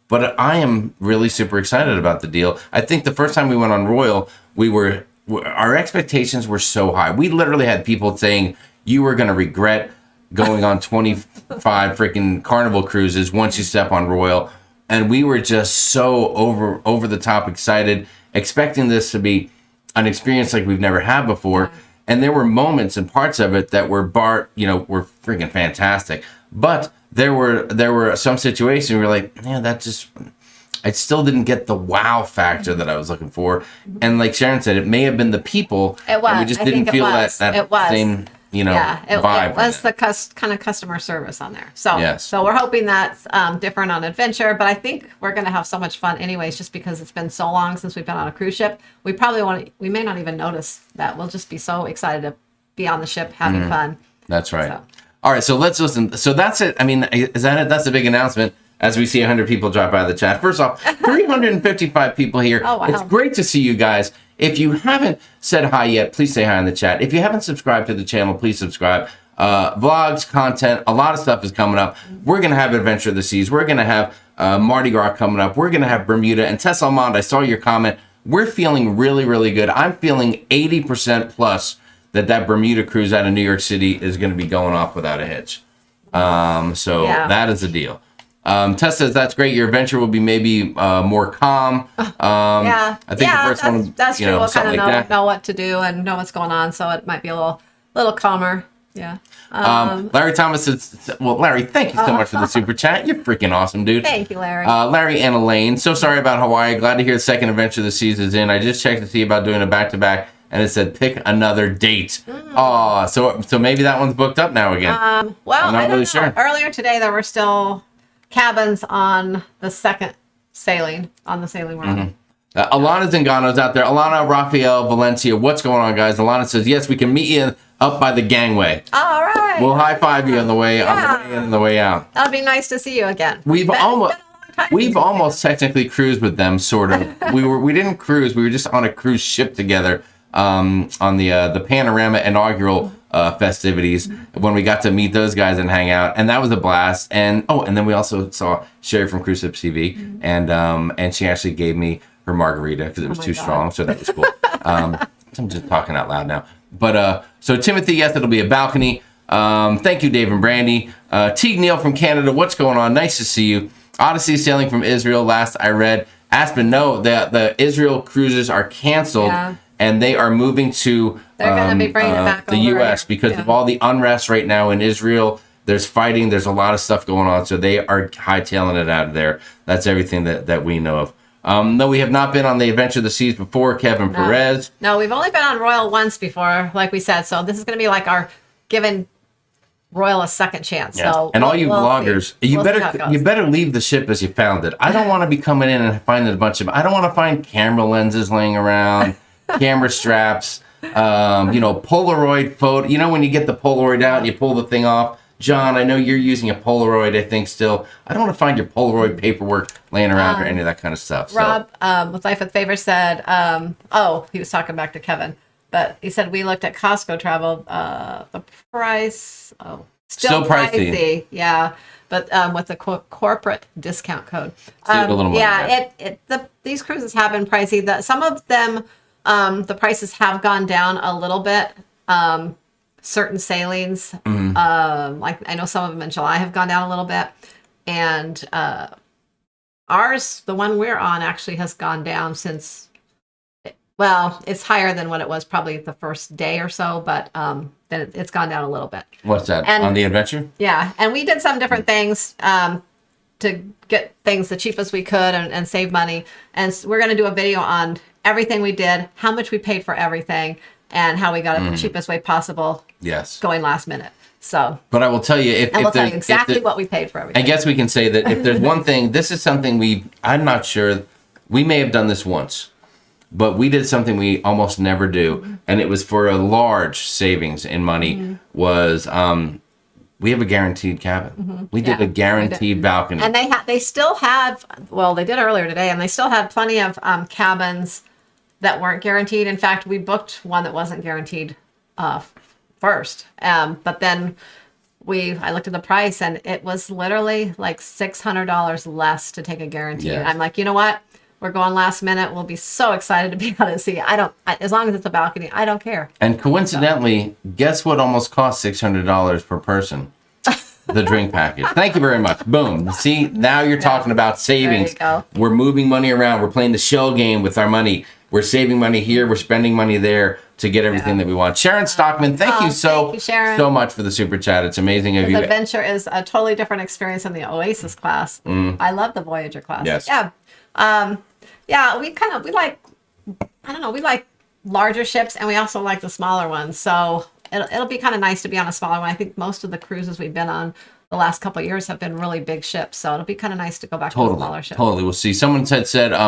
But I am really super excited about the deal. I think the first time we went on Royal, our expectations were so high. We literally had people saying you were going to regret going on 25 freaking Carnival cruises once you step on Royal. And we were just so over the top excited, expecting this to be an experience like we've never had before. And there were moments and parts of it that were were freaking fantastic. But there were some situations where we were like, man, I still didn't get the wow factor that I was looking for. And like Sharon said, it may have been the people. It was. And we just didn't feel that same, vibe. It was the kind of customer service on there. So, yes. So we're hoping that's different on Adventure, but I think we're going to have so much fun anyways, just because it's been so long since we've been on a cruise ship. We may not even notice that. We'll just be so excited to be on the ship having fun. That's right. So. All right, so let's listen. So that's it. I mean, is that it? That's a big announcement as we see 100 people drop by the chat. First off, 355 people here. Oh, wow. It's great to see you guys. If you haven't said hi yet, please say hi in the chat. If you haven't subscribed to the channel, please subscribe. Vlogs, content, a lot of stuff is coming up. We're going to have Adventure of the Seas. We're going to have Mardi Gras coming up. We're going to have Bermuda. And Tess Almond, I saw your comment. We're feeling really, really good. I'm feeling 80% plus that Bermuda cruise out of New York City is going to be going off without a hitch. That is the deal. Tess says that's great. Your adventure will be maybe more calm. I think the first one, that's true. We'll kind of know know what to do and know what's going on, so it might be a little calmer. Yeah. Larry Thomas says, well, Larry, thank you so much for the super chat. You're freaking awesome, dude. Thank you, Larry. Larry and Elaine, so sorry about Hawaii. Glad to hear the second Adventure of the Seas is in. I just checked to see about doing a back-to-back, and it said pick another date. So maybe that one's booked up now again. I'm not really sure. Earlier today, there were still cabins on the second sailing, on the sailing room. Alana Zingano's out there. Alana, Raphael, Valencia, what's going on, guys? Alana says, yes, we can meet you up by the gangway. All right. We'll high five you on the way in and the way out. That'd be nice to see you again. We've almost technically cruised with them, sort of. We didn't cruise. We were just on a cruise ship together on the Panorama inaugural festivities when we got to meet those guys and hang out, and that was a blast. And then we also saw Sherry from Cruise Ship TV, and she actually gave me her margarita because it was too strong, so that was cool. I'm just talking out loud now. But so Timothy, yes, it'll be a balcony. Thank you, Dave and Brandy. Teague Neal from Canada, what's going on? Nice to see you. Odyssey sailing from Israel. Last I read, Aspen, no, the Israel cruises are canceled. Yeah. And they are moving to they're going to be bringing it back the U.S. because of all the unrest right now in Israel. There's fighting. There's a lot of stuff going on. So they are hightailing it out of there. That's everything that we know of. No, we have not been on the Adventure of the Seas before, Kevin Perez. No, we've only been on Royal once before, like we said. So this is going to be like our giving Royal a second chance. Yes. So and all you we'll vloggers, see. you We'll see how it better goes. leave the ship as you found it. I don't want to be coming in and finding a bunch of. I don't want to find camera lenses laying around, camera straps, Polaroid photo. You know when you get the Polaroid out and you pull the thing off. John, I know you're using a Polaroid. I think still. I don't want to find your Polaroid paperwork laying around or any of that kind of stuff. Rob, with Life with Favor said, he was talking back to Kevin. But he said, we looked at Costco travel, the price, still pricey. Yeah. But with the corporate discount code. Save a little money. These cruises have been pricey. Some of them, the prices have gone down a little bit. Certain sailings, like I know some of them in July have gone down a little bit. And ours, the one we're on, actually has gone down since... Well, it's higher than what it was probably the first day or so, but then it's gone down a little bit. What's that? On the Adventure? Yeah, and we did some different things to get things the cheapest we could and save money. And we're going to do a video on everything we did, how much we paid for everything, and how we got it the cheapest way possible. Yes. Going last minute. So. But I will tell you, we'll tell you exactly what we paid for everything. I guess we can say that if there's one thing, this is something I'm not sure, we may have done this once. But we did something we almost never do, and it was for a large savings in money, was we have a guaranteed cabin. We did a guaranteed balcony. And they still have, well, they did earlier today, and they still had plenty of cabins that weren't guaranteed. In fact, we booked one that wasn't guaranteed first. But then I looked at the price, and it was literally like $600 less to take a guarantee. Yes. I'm like, you know what? We're going last minute. We'll be so excited to be able to see. As long as it's a balcony, I don't care. And coincidentally, guess what almost cost $600 per person? The drink package. Thank you very much. Boom. See, now you're talking about savings. There you go. We're moving money around. We're playing the shell game with our money. We're saving money here. We're spending money there to get everything that we want. Sharon Stockman, thank you so much for the super chat. It's amazing of you. Adventure is a totally different experience than the Oasis class. I love the Voyager class. Yes. Yeah. We like, I don't know, we like larger ships, and we also like the smaller ones. So it'll be kind of nice to be on a smaller one. I think most of the cruises we've been on the last couple of years have been really big ships. So it'll be kind of nice to go back to a smaller ship. Totally. We'll see. Someone said,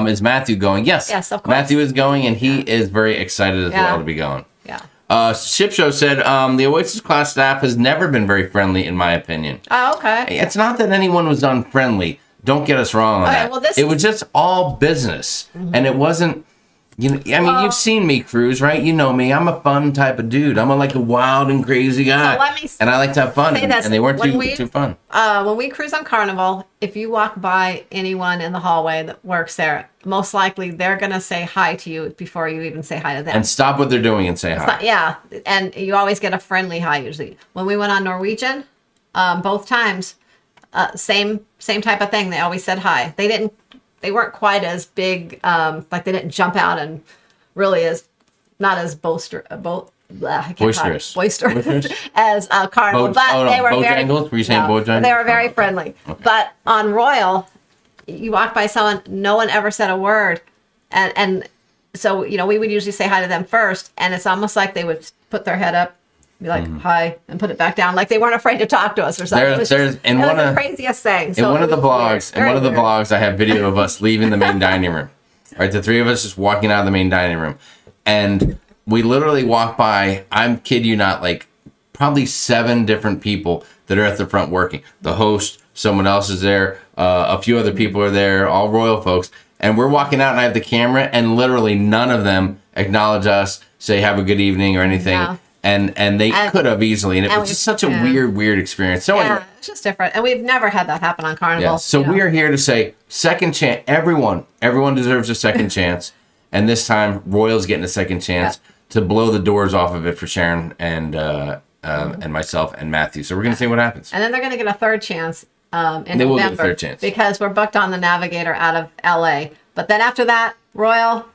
is Matthew going? Yes. Yes, of course. Matthew is going, and he is very excited as well to be going. Yeah. Ship Show said, the Oasis class staff has never been very friendly, in my opinion. Oh, okay. It's not that anyone was unfriendly. Don't get us wrong on that. Well, it was just all business. And it wasn't, you've seen me cruise, right? You know me. I'm a fun type of dude. I'm a wild and crazy guy. And I like to have fun. And they weren't too fun. When we cruise on Carnival, if you walk by anyone in the hallway that works there, most likely they're going to say hi to you before you even say hi to them. And stop what they're doing and say hi. And you always get a friendly hi usually. When we went on Norwegian, both times, same type of thing. They always said hi. They weren't quite as big, like they didn't jump out and really not as boisterous as Carnival, they were very. Were you saying Bojangles? They were very friendly. Okay. But on Royal, you walk by someone, no one ever said a word, and so we would usually say hi to them first, and it's almost like they would put their head up, be like hi, and put it back down, like they weren't afraid to talk to us or something. It was the craziest thing. In one of the blogs, I have video of us leaving the main dining room. Right, the three of us just walking out of the main dining room, and we literally walk by. I'm kid you not, like probably 7 different people that are at the front working. The host, someone else is there, a few other people are there, all Royal folks, and we're walking out, and I have the camera, and literally none of them acknowledge us, say have a good evening or anything. Yeah. And they could have easily, and it was just such a weird experience. So anyway, it's just different, and we've never had that happen on Carnival. Yeah. So we are here to say second chance. Everyone deserves a second chance, and this time Royal's getting a second chance to blow the doors off of it for Sharon and myself and Matthew. So we're gonna see what happens. And then they're gonna get a third chance in November. They will get a third chance because we're booked on the Navigator out of LA. But then after that, Royal,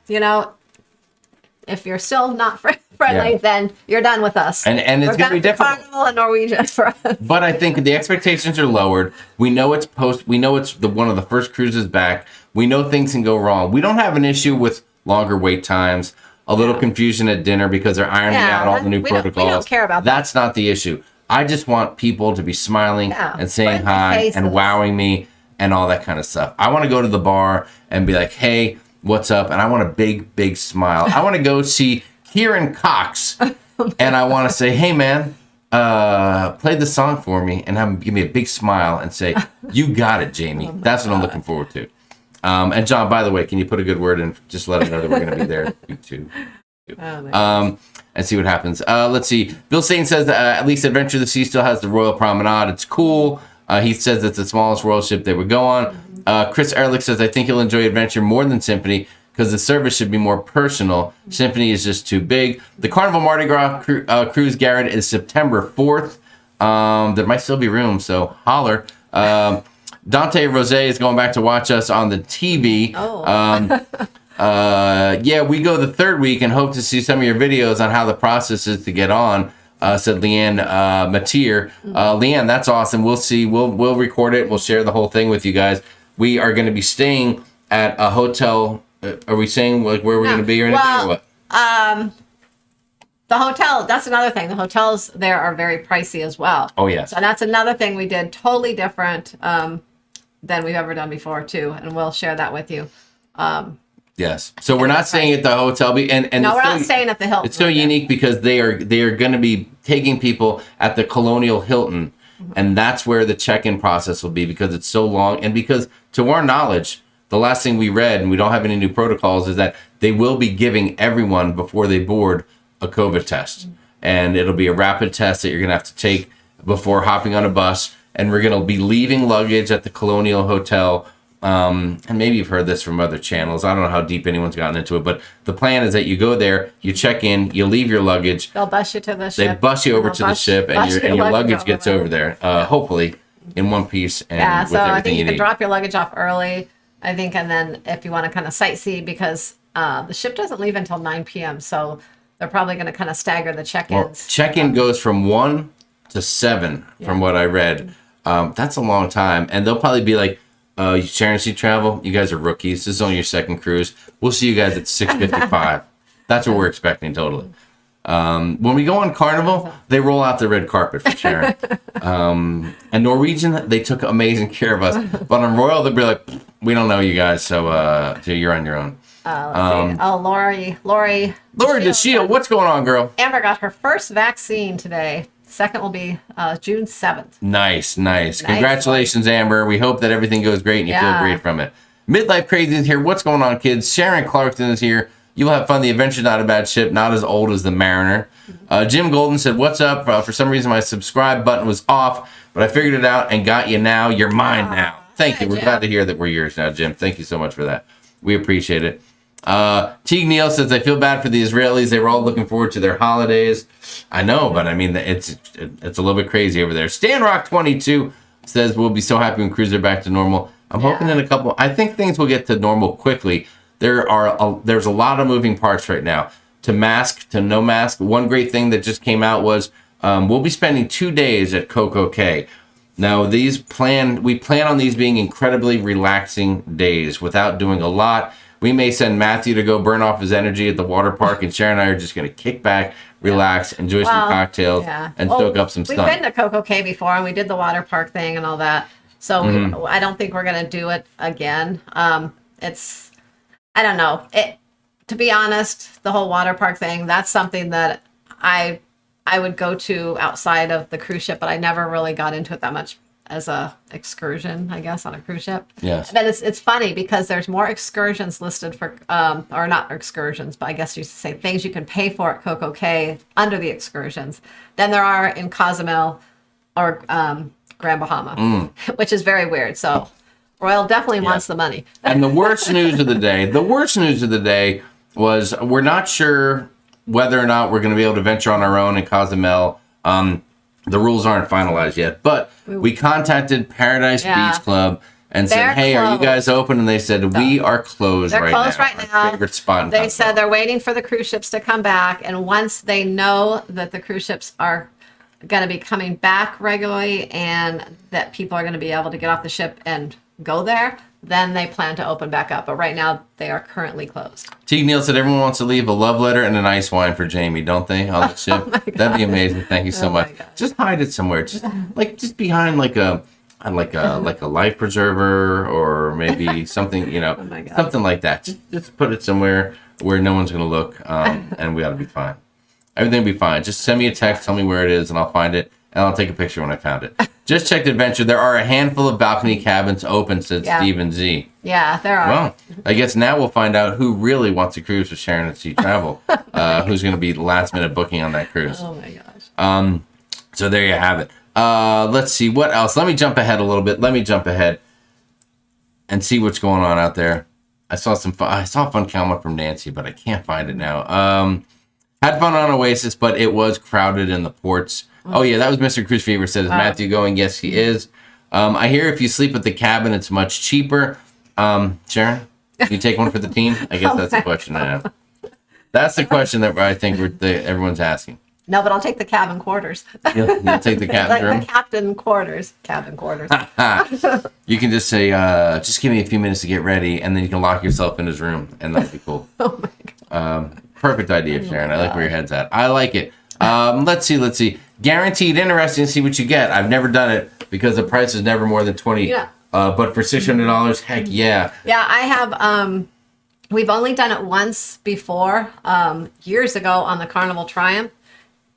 if you're still not friendly, then you're done with us. And it's going to be difficult. Carnival and Norwegian for us. But I think the expectations are lowered. We know it's one of the first cruises back. We know things can go wrong. We don't have an issue with longer wait times, a little confusion at dinner because they're ironing out all the new protocols. We don't care about that. That's not the issue. I just want people to be smiling and saying hi and wowing me and all that kind of stuff. I want to go to the bar and be like, hey, what's up? And I want a big, big smile. I want to go see Kieran Cox and I want to say, hey, man, play the song for me and give me a big smile and say, you got it, Jamie. That's what I'm looking forward to. And John, by the way, can you put a good word in? Just let him know that we're going to be there too. And see what happens. Let's see. Bill Satan says that at least Adventure of the Sea still has the Royal Promenade. It's cool. He says it's the smallest royal ship they would go on. Chris Ehrlich says, I think you'll enjoy Adventure more than Symphony because the service should be more personal. Symphony is just too big. The Carnival Mardi Gras cruise, Garrett, is September 4th. There might still be room, so holler. Dante Rose is going back to watch us on the TV. Yeah, we go the third week and hope to see some of your videos on how the process is to get on, said Leanne Matier. Leanne, that's awesome. We'll see. We'll record it. We'll share the whole thing with you guys. We are going to be staying at a hotel. Are we saying like where we're going to be or anything or what? The hotel, that's another thing. The hotels there are very pricey as well. Oh, yes. So that's another thing we did totally different than we've ever done before, too. And we'll share that with you. Yes. So we're not staying at the hotel. And no, we're not staying at the Hilton. It's so unique because they are going to be taking people at the Colonial Hilton. And that's where the check-in process will be because it's so long. And because, to our knowledge, the last thing we read, and we don't have any new protocols, is that they will be giving everyone before they board a COVID test. And it'll be a rapid test that you're going to have to take before hopping on a bus. And we're going to be leaving luggage at the Colonial Hotel. And maybe you've heard this from other channels. I don't know how deep anyone's gotten into it, but the plan is that you go there, you check in, you leave your luggage. They'll bus you to the ship. They bus you over to the ship, and your luggage gets over there, hopefully in one piece and with so everything I think you can need. drop your luggage off early, I think, and then if you want to kind of sightsee, because the ship doesn't leave until 9 p.m., so they're probably going to kind of stagger the check-ins. Well, check-in goes from 1 to 7, from what I read. That's a long time, and they'll probably be like, Sharon and Travel, you guys are rookies. This is only your second cruise. We'll see you guys at 6:55. That's what we're expecting totally. When we go on Carnival, they roll out the red carpet for Sharon. And Norwegian, they took amazing care of us. But on Royal, they'll be like, we don't know you guys, so you're on your own. Lori DeShield, what's going on, girl? Amber got her first vaccine today. Second will be June 7th. Nice. Congratulations, Amber. We hope that everything goes great and you feel great from it. Midlife Crazy is here. What's going on, kids? Sharon Clarkson is here. You'll have fun. The Adventure's not a bad ship. Not as old as the Mariner. Jim Golden said, what's up? For some reason, my subscribe button was off, but I figured it out and got you now. You're mine now. Thank you. We're glad to hear that we're yours now, Jim. Thank you so much for that. We appreciate it. Teague Neal says, I feel bad for the Israelis. They were all looking forward to their holidays. I know, but I mean, it's a little bit crazy over there. Stan Rock 22 says, we'll be so happy when cruises are back to normal. I'm hoping in I think things will get to normal quickly. There's a lot of moving parts right now. To mask, to no mask. One great thing that just came out was we'll be spending 2 days at Coco Cay. Now, we plan on these being incredibly relaxing days without doing a lot. We may send Matthew to go burn off his energy at the water park, and Sharon and I are just going to kick back, relax, enjoy some cocktails, and soak up some stuff. We've been to Coco Cay before, and we did the water park thing and all that. So I don't think we're going to do it again. I don't know. To be honest, the whole water park thing, that's something that I would go to outside of the cruise ship, but I never really got into it that much as a excursion, I guess, on a cruise ship. Yes. And then it's funny because there's more excursions listed for, or not excursions, but I guess you should say things you can pay for at Coco Cay under the excursions than there are in Cozumel or Grand Bahama, which is very weird. So Royal definitely wants the money. And the worst news of the day was we're not sure whether or not we're going to be able to venture on our own in Cozumel. The rules aren't finalized yet, but we contacted Paradise Beach Club and said, hey, are you guys open? And they said, we are closed right now. They're closed right now. Our favorite spot in They Cozumel. said they're waiting for the cruise ships to come back. And once they know that the cruise ships are going to be coming back regularly and that people are going to be able to get off the ship and go there, then they plan to open back up. But right now, they are currently closed. Teague Neal said everyone wants to leave a love letter and an ice wine for Jamie, don't they? On the ship. That'd be amazing. Thank you so much. Just hide it somewhere. Just behind like a life preserver or maybe something, something like that. Just put it somewhere where no one's gonna look, and we ought to be fine. Everything will be fine. Just send me a text, tell me where it is, and I'll find it, and I'll take a picture when I found it. Just checked Adventure. There are a handful of balcony cabins open, said Stephen Z. Yeah, there are. Well, I guess now we'll find out who really wants to cruise with Sharon and Sea Travel. Who's going to be last minute booking on that cruise. Oh my gosh. So there you have it. Let's see what else. Let me jump ahead a little bit. Let me jump ahead and see what's going on out there. I saw a fun comment from Nancy, but I can't find it now. Had fun on Oasis, but it was crowded in the ports. Oh yeah, that was Mr. Cruise Fever said, is Matthew going? Yes, he is. I hear if you sleep at the cabin, it's much cheaper. Sharon, you take one for the team? I guess that's the question I have. That's the question that I think everyone's asking. No, but I'll take the cabin quarters. You'll take the cabin room? The captain quarters. Cabin quarters. You can just say, just give me a few minutes to get ready, and then you can lock yourself in his room, and that'll be cool. Oh my God. Perfect idea, Sharon. I like where your head's at. I like it. Let's see. Guaranteed interesting to see what you get. I've never done it because the price is never more than $20. Yeah. But for $600, heck yeah. Yeah, I have. We've only done it once before, years ago on the Carnival Triumph,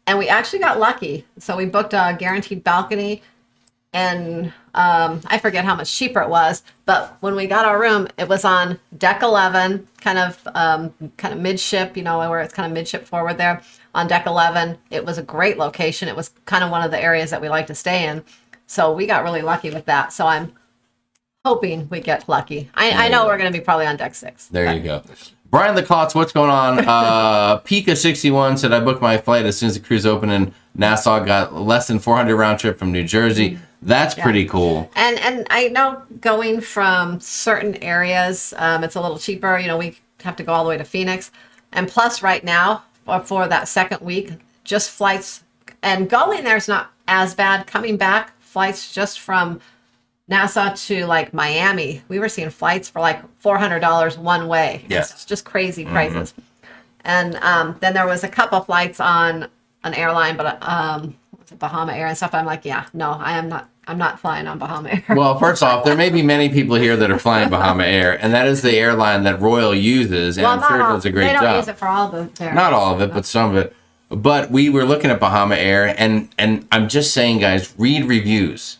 and we actually got lucky. So we booked a guaranteed balcony, and I forget how much cheaper it was, but when we got our room, it was on deck 11, kind of midship, where it's kind of midship forward there on deck 11. It was a great location. It was kind of one of the areas that we like to stay in. So we got really lucky with that. So I'm hoping we get lucky. I know we're going to be probably on deck 6. There you go. Brian Lacotz, what's going on? Pika61 said, I booked my flight as soon as the cruise opened in Nassau, got less than 400 round trip from New Jersey. That's pretty cool. And I know going from certain areas, it's a little cheaper. We have to go all the way to Phoenix. And plus right now, for that second week, just flights, and going there is not as bad. Coming back, flights just from Nassau to like Miami, we were seeing flights for like $400 one way. Yes. It's just crazy prices. And then there was a couple flights on an airline, but was it Bahama Air and stuff. I'm like, yeah, no, I'm not flying on Bahama Air. Well, first off, there may be many people here that are flying Bahama Air, and that is the airline that Royal uses, and I'm sure it does a great job. They don't use it for all of it. Not all of it, but some of it. But we were looking at Bahama Air, and I'm just saying, guys, read reviews.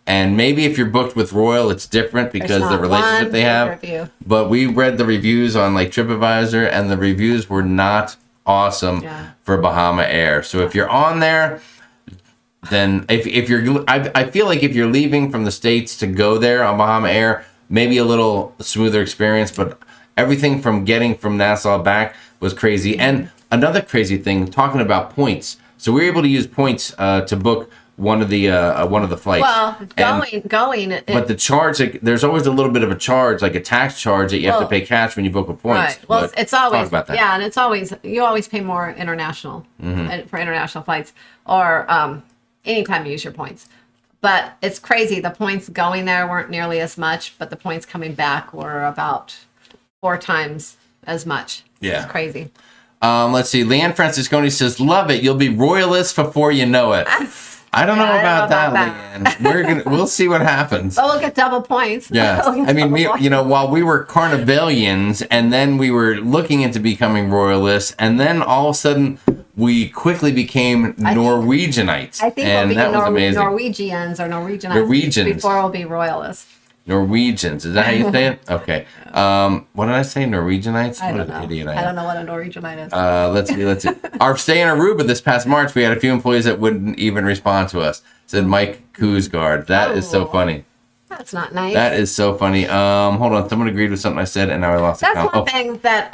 And maybe if you're booked with Royal, it's different because the relationship they have. Review. But we read the reviews on like TripAdvisor, and the reviews were not awesome for Bahama Air. So if you're on there, then if you're, I feel like if you're leaving from the States to go there on Bahama Air, maybe a little smoother experience. But everything from getting from Nassau back was crazy. And another crazy thing, talking about points. So we were able to use points to book one of the flights. Well, going. But the charge, there's always a little bit of a charge, like a tax charge that you have to pay cash when you book a points. Right. Well, it's always talk about that. Yeah, and it's always you always pay more international for international flights or anytime you use your points. But it's crazy. The points going there weren't nearly as much, but the points coming back were about 4 times as much. Yeah, it's crazy. Let's see. Leanne Francisconi says, "Love it. You'll be royalist before you know it." I don't know about that, Leanne. We'll see what happens. But we'll get double points. Yeah. I mean, while we were Carnivalians, and then we were looking into becoming royalists, and then all of a sudden we quickly became Norwegianites. I think and we'll be that was amazing. Norwegians or Norwegianites before we'll be royalists. Norwegians. Is that how you say it? Okay. What did I say? Norwegianites? I What don't an know. idiot I am. I don't know what a Norwegianite is. Let's see. Our stay in Aruba this past March, we had a few employees that wouldn't even respond to us. Said Mike Koosgaard. That is so funny. That's not nice. That is so funny. Hold on. Someone agreed with something I said, and now I lost the count. That's one thing that,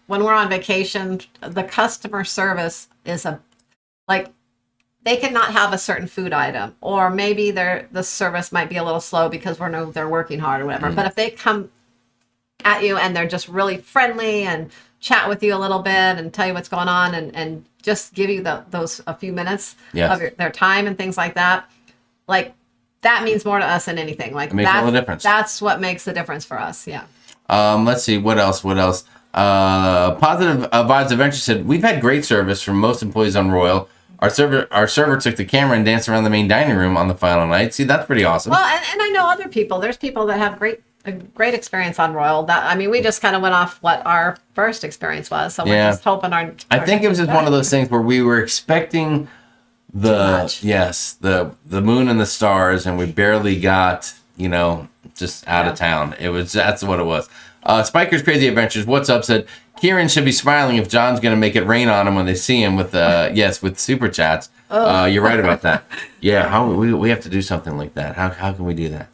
when we're on vacation, the customer service is they cannot have a certain food item, or maybe the service might be a little slow because they're working hard or whatever. But if they come at you and they're just really friendly and chat with you a little bit and tell you what's going on and just give you those a few minutes of their time and things like that, like that means more to us than anything. Like It makes all the difference. That's what makes the difference for us. Yeah. Let's see, what else? Positive Vibes Adventure said, we've had great service from most employees on Royal. Our server took the camera and danced around the main dining room on the final night. See, that's pretty awesome. Well, and I know other people. There's people that have a great experience on Royal. We just kind of went off what our first experience was. So we're just hoping our I think it was just one of those things where we were expecting the moon and the stars, and we barely got, just out of town. That's what it was. Spiker's Crazy Adventures, what's up, said, Kieran should be smiling if John's going to make it rain on him when they see him with with super chats. You're right about that. Yeah, we have to do something like that. How can we do that?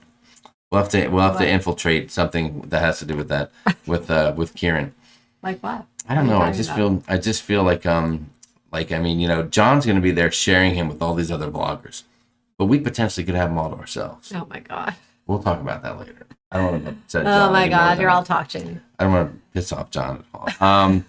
We'll have to infiltrate something that has to do with that with Kieran. Like what? I don't know. I just feel like John's going to be there sharing him with all these other vloggers, but we potentially could have them all to ourselves. Oh my god. We'll talk about that later. I don't want to upset Oh John. my god, you're all talking. I don't want to piss off John at all.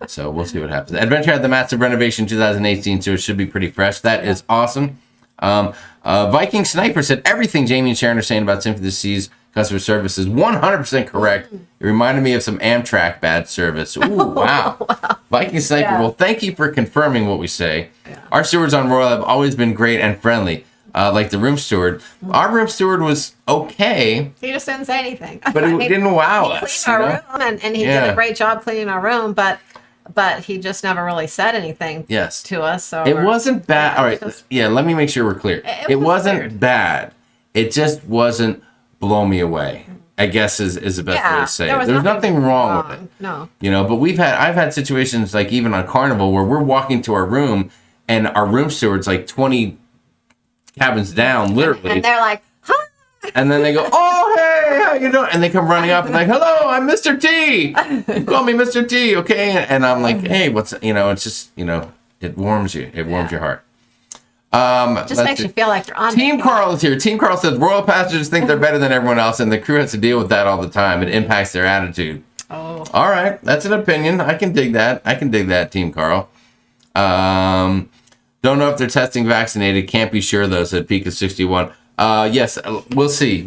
So we'll see what happens. Adventure had the massive renovation 2018, so it should be pretty fresh. That is awesome. Viking Sniper said everything Jamie and Sharon are saying about Symphony of the Seas customer service is 100% correct. It reminded me of some Amtrak bad service. Ooh, wow. Viking Sniper, well, thank you for confirming what we say. Yeah. Our stewards on Royal have always been great and friendly. Like the room steward. Our room steward was okay. He just didn't say anything. But it didn't wow us. He cleaned our room, and he did a great job cleaning our room, but he just never really said anything to us. So it wasn't bad. All right. Let me make sure we're clear. It wasn't weird. Bad. It just wasn't blow me away, I guess is the best way to say it. There's nothing wrong with it. No. But I've had situations like even on Carnival where we're walking to our room and our room steward's like 20 cabins down, literally. And they're like, hi. And then they go, oh, hey, how you doing? And they come running up and like, hello, I'm Mr. T. You call me Mr. T, okay? And I'm like, hey, it's just, it warms you. It warms your heart. Just makes you feel like you're on. Team Carl is here. Team Carl says, Royal passengers think they're better than everyone else, and the crew has to deal with that all the time. It impacts their attitude. Oh. All right. That's an opinion. I can dig that, Team Carl. Don't know if they're testing vaccinated. Can't be sure, though, said Pika61. Yes, we'll see.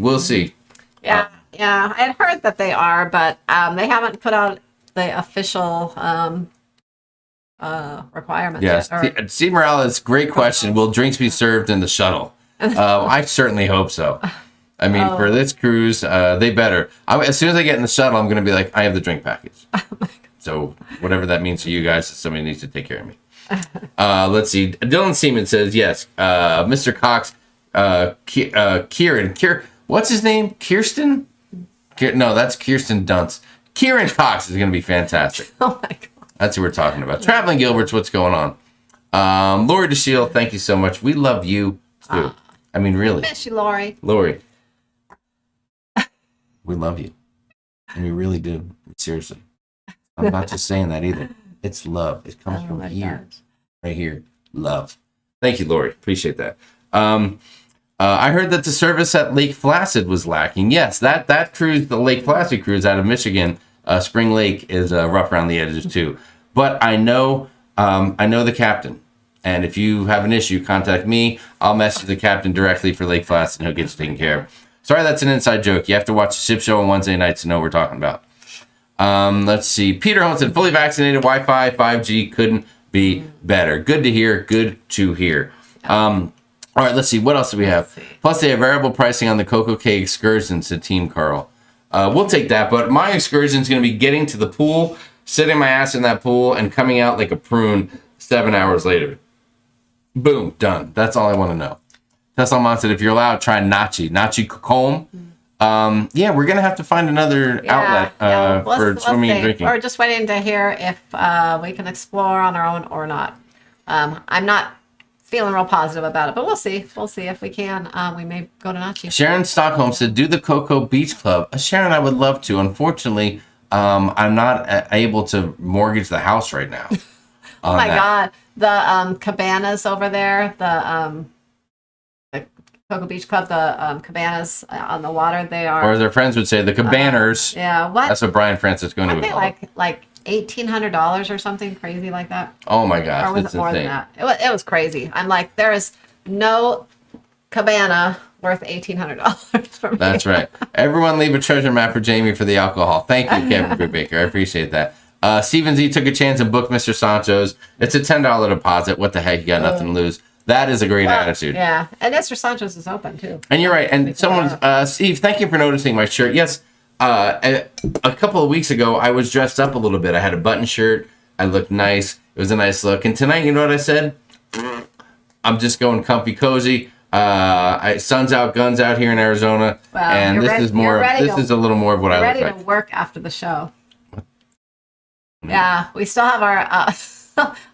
Yeah, I'd heard that they are, but they haven't put out the official requirements. Yes. Steve Morales, great question. Will drinks be served in the shuttle? I certainly hope so. I mean, for this cruise, they better. As soon as I get in the shuttle, I'm going to be like, I have the drink package. So whatever that means to you guys, somebody needs to take care of me. Let's see. Dylan Seaman says yes. Mr. Cox, Kieran. What's his name? Kirsten? No, that's Kirsten Dunst. Kieran Cox is going to be fantastic. Oh my god. That's who we're talking about. Traveling Gilberts, what's going on? Lori DeShield, thank you so much. We love you too. I mean, really. Miss you, Lori. Lori. We love you. And we really do. Seriously. I'm not just saying that either. It's love. It comes from here. Gosh. Right here. Love. Thank you, Lori. Appreciate that. I heard that the service at Lake Placid was lacking. Yes, that cruise, the Lake Placid cruise out of Michigan, Spring Lake, is rough around the edges too. But I know the captain. And if you have an issue, contact me. I'll message the captain directly for Lake Placid and he'll get you taken care of. Sorry, that's an inside joke. You have to watch the ship show on Wednesday nights to know what we're talking about. Let's see. Peter Holmes said, fully vaccinated, Wi-Fi, 5G, couldn't be better. Good to hear. Good to hear. All right, let's see. What else do we have? Plus, they have variable pricing on the Coco Cay excursions, said Team Carl. We'll take that, but my excursion is going to be getting to the pool, sitting my ass in that pool, and coming out like a prune 7 hours later. Boom, done. That's all I want to know. Tesla Mom said, if you're allowed, try Nachi Comb. We're going to have to find another outlet for swimming and drinking. We're just waiting to hear if we can explore on our own or not. I'm not feeling real positive about it, but we'll see. We'll see if we can. We may go to Nachi. Sharon Stockholm said, do the Cocoa Beach Club. Sharon, I would love to. Unfortunately, I'm not able to mortgage the house right now. Oh my God. The cabanas over there, the Cocoa Beach Club, the cabanas on the water, they are... Or as their friends would say, the cabaners. What? That's what Brian Francisconi would call it. Like $1,800 or something crazy like that. Oh my gosh, or was it more than that? It was crazy. I'm like, there is no cabana worth $1,800 for me. That's right. Everyone leave a treasure map for Jamie for the alcohol. Thank you, Kevin Brubaker. I appreciate that. Steven Z took a chance and booked Mr. Sancho's. It's a $10 deposit. What the heck? You got nothing to lose. That is a great attitude. Yeah. And Mr. Sancho's is open, too. And you're right. And Steve, thank you for noticing my shirt. Yes, a couple of weeks ago, I was dressed up a little bit. I had a button shirt. I looked nice. It was a nice look. And tonight, you know what I said? I'm just going comfy, cozy. Sun's out, guns out here in Arizona. Well, and this is more. This is a little more of what I look like. Ready to work after the show. Yeah, we still have our.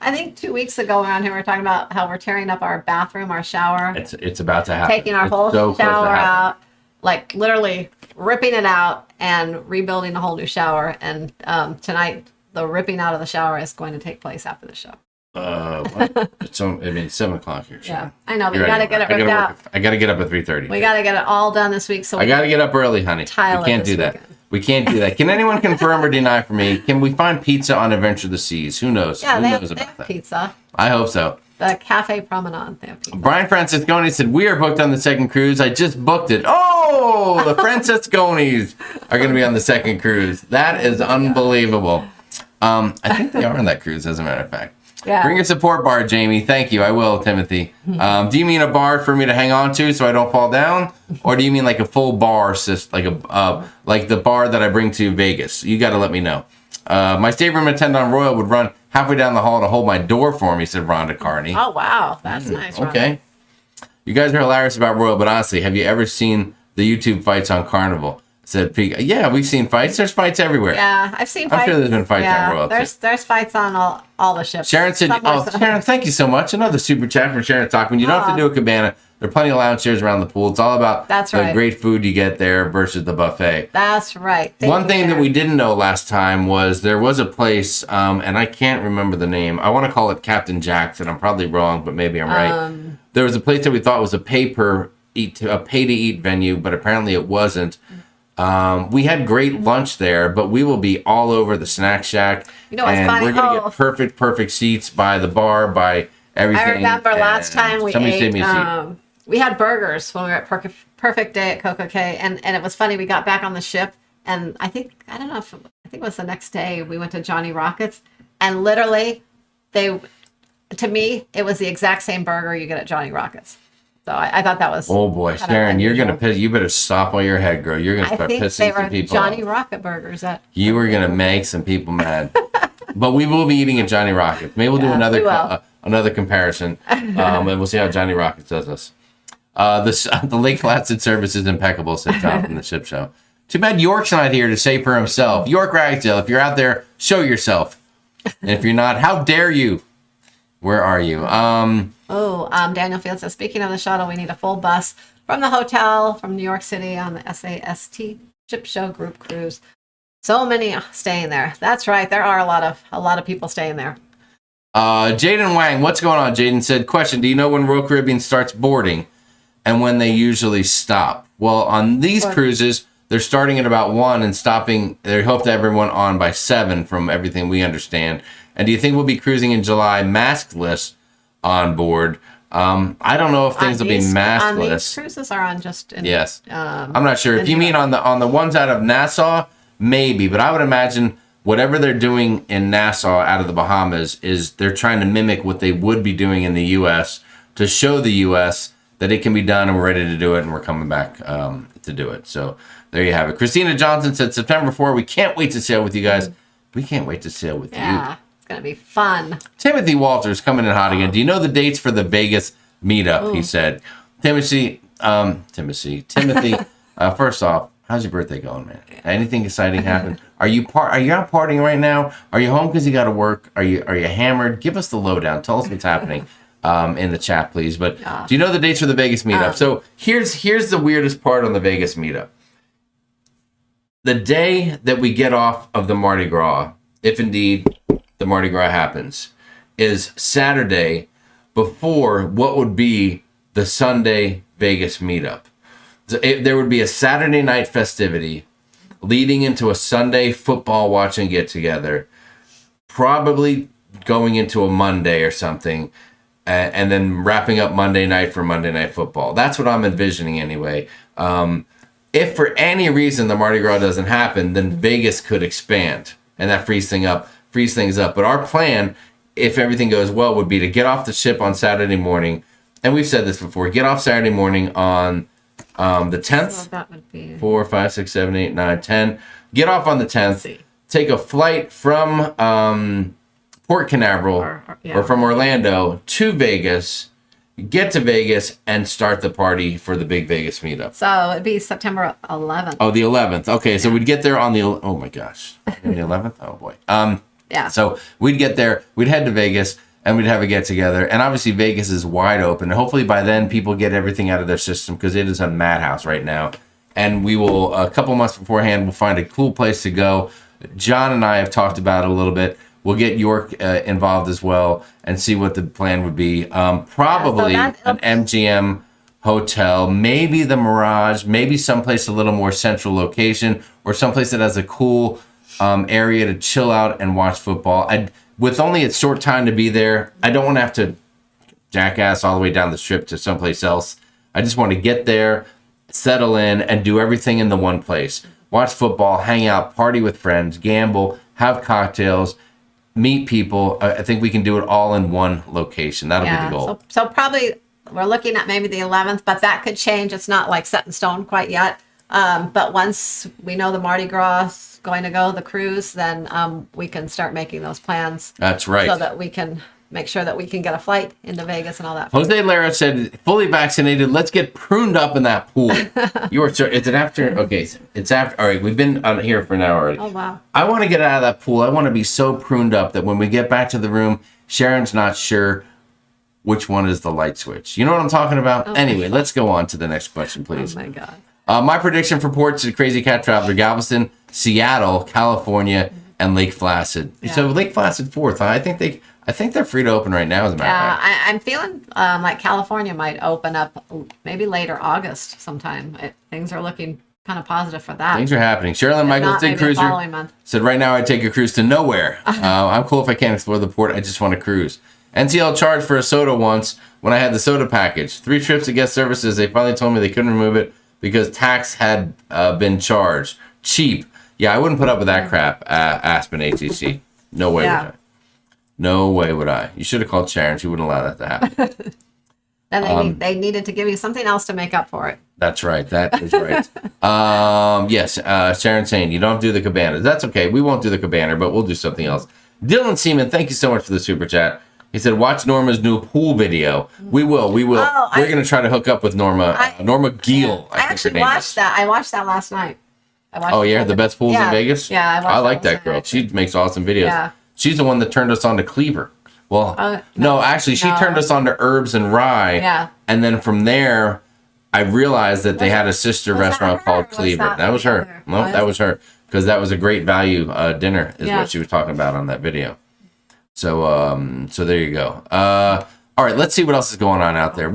I think 2 weeks ago around here we were talking about how we're tearing up our bathroom, our shower. It's about to happen. Taking our whole shower out, like literally ripping it out and rebuilding a whole new shower. And tonight, the ripping out of the shower is going to take place after the show. It's 7 o'clock here. Yeah, I know, but you got to get it ripped out. I got to get up at 3:30. We got to get it all done this week. So I got to get up early, honey. We can't do that. We can't do that. Can anyone confirm or deny for me? Can we find pizza on Adventure of the Seas? Who knows? Yeah, Who they knows have about that? pizza. I hope so. The Cafe Promenade, they have pizza. Brian Francisconi said, we are booked on the second cruise. I just booked it. Oh, the Francisconis are going to be on the second cruise. That is unbelievable. I think they are on that cruise, as a matter of fact. Yeah. Bring a support bar, Jamie. Thank you. I will, Timothy. Do you mean a bar for me to hang on to so I don't fall down? Or do you mean like a full bar, like the bar that I bring to Vegas? You got to let me know. My stateroom attendant Royal would run halfway down the hall to hold my door for me, said Rhonda Carney. Oh, wow. That's nice, Rhonda. Okay. You guys are hilarious about Royal, but honestly, have you ever seen the YouTube fights on Carnival? Said Pete. Yeah, we've seen fights. There's fights everywhere. Yeah, I've seen fights. I'm sure there's been fights on Royal. There's fights on all the ships. Sharon said, Sharon, thank you so much. Another super chat from Sharon Talkman. You don't have to do a cabana. There are plenty of lounge chairs around the pool. It's all about the great food you get there versus the buffet. That's right. One thing that we didn't know last time was there was a place, and I can't remember the name. I want to call it Captain Jack's, and I'm probably wrong, but maybe I'm right. There was a place that we thought was a pay-to-eat venue, but apparently it wasn't. We had great lunch there, but we will be all over the snack shack. You know what's funny? We're going to get perfect seats by the bar, by everything. I remember last time we ate, me a seat. We had burgers when we were at Perfect Day at Coco Cay, and it was funny. We got back on the ship, and I think it was the next day we went to Johnny Rockets, and literally, to me, it was the exact same burger you get at Johnny Rockets. So I thought that was. Oh boy, Sharon, you're gonna piss. You better stop while your head, girl. You're gonna start pissing some people off. Johnny Rocket burgers. You were gonna make some people mad. But we will be eating at Johnny Rockets. Maybe we'll do another comparison, and we'll see how Johnny Rockets does us. The Lake Placid service is impeccable, said Tom from the Ship Show. Too bad York's not here to say for himself. York Ragsdale, if you're out there, show yourself. And if you're not, how dare you? Where are you? Daniel Field says, speaking of the shuttle, we need a full bus from the hotel from New York City on the SAST Ship Show group cruise. So many staying there. That's right. There are a lot of people staying there. Jaden Wang, what's going on? Jaden said, question, do you know when Royal Caribbean starts boarding and when they usually stop? Well, on these cruises, they're starting at about 1 and stopping. They hope to have everyone on by 7 from everything we understand. And do you think we'll be cruising in July maskless on board? I don't know if things will be maskless. These cruises are on just. Yes. I'm not sure. If you mean on the ones out of Nassau, maybe. But I would imagine whatever they're doing in Nassau out of the Bahamas is they're trying to mimic what they would be doing in the U.S. to show the U.S. that it can be done and we're ready to do it and we're coming back to do it. So there you have it. Christina Johnson said September 4. We can't wait to sail with you guys. We can't wait to sail with you. Gonna be fun. Timothy Walters coming in hot again. Do you know the dates for the Vegas meetup? He said. Timothy. First off, how's your birthday going, man? Anything exciting happen? Are you out partying right now? Are you home because you got to work? Are you hammered? Give us the lowdown. Tell us what's happening in the chat, please. But do you know the dates for the Vegas meetup? So here's the weirdest part on the Vegas meetup. The day that we get off of the Mardi Gras, if indeed the Mardi Gras happens, is Saturday before what would be the Sunday Vegas meetup. There would be a Saturday night festivity leading into a Sunday football watching get together, probably going into a Monday or something. and then wrapping up Monday night for Monday Night Football. That's what I'm envisioning anyway. If for any reason the Mardi Gras doesn't happen, then Vegas could expand, and that frees things up. But our plan, if everything goes well, would be to get off the ship on Saturday morning, and we've said this before, get off Saturday morning on the 10th. Well, that would be 4, 5, 6, 7, 8, 9, 10. Get off on the 10th. Take a flight from Port Canaveral or from Orlando to Vegas. Get to Vegas and start the party for the big Vegas meetup. So it'd be September 11th. Oh, the 11th. Okay, so we'd get there on the... Oh, my gosh. On the 11th? Oh, boy. Yeah. So we'd get there. We'd head to Vegas, and we'd have a get-together. And obviously, Vegas is wide open. And hopefully, by then, people get everything out of their system because it is a madhouse right now. And we will, a couple months beforehand, we'll find a cool place to go. John and I have talked about it a little bit. We'll get York involved as well and see what the plan would be. Probably an MGM hotel, maybe the Mirage, maybe someplace a little more central location, or someplace that has a cool area to chill out and watch football. With only a short time to be there, I don't want to have to jackass all the way down the strip to someplace else. I just want to get there, settle in, and do everything in the one place. Watch football, hang out, party with friends, gamble, have cocktails, meet people. I think we can do it all in one location. That'll be the goal. So probably we're looking at maybe the 11th, but that could change. It's not like set in stone quite yet. But once we know the Mardi Gras is going to go, the cruise, then we can start making those plans. That's right. So that we can make sure that we can get a flight into Vegas and all that. Jose Lara said, fully vaccinated, let's get pruned up in that pool. You are, is it after? Okay, it's after. All right, we've been on here for an hour already. Oh, wow. I want to get out of that pool. I want to be so pruned up that when we get back to the room, Sharon's not sure which one is the light switch. You know what I'm talking about? Oh, anyway, let's go on to the next question, please. Oh, my God. My prediction for ports is Crazy Cat Traveler, Galveston, Seattle, California, and Lake Placid. Yeah. So Lake Placid 4th. Huh? I think they're free to open right now, as a matter of fact. I'm feeling like California might open up maybe later August sometime. Things are looking kind of positive for that. Things are happening. Sherilyn Michaels did cruiser. Said right now I'd take a cruise to nowhere. I'm cool if I can't explore the port. I just want to cruise. NCL charged for a soda once when I had the soda package. 3 trips to guest services. They finally told me they couldn't remove it because tax had been charged. Cheap. Yeah, I wouldn't put up with that crap. Aspen ATC. No way would I. No way would I. You should have called Sharon. She wouldn't allow that to happen. Then they needed to give you something else to make up for it. That's right. That is right. Yes, Sharon saying you don't do the cabana. That's okay. We won't do the cabana, but we'll do something else. Dylan Seaman, thank you so much for the super chat. He said, watch Norma's new pool video. We will. Oh, we're going to try to hook up with Norma. Norma Giel, I actually watched that. I watched that last night. The best pools in Vegas? Yeah, I like that girl. She makes awesome videos. Yeah. She's the one that turned us on to Cleaver. Well, no, actually, she turned us on to Herbs and Rye. Yeah. And then from there, I realized that they had a sister restaurant called Cleaver. That was her. No, that was her. Because that was a great value dinner, is what she was talking about on that video. So, so there you go. All right, let's see what else is going on out there.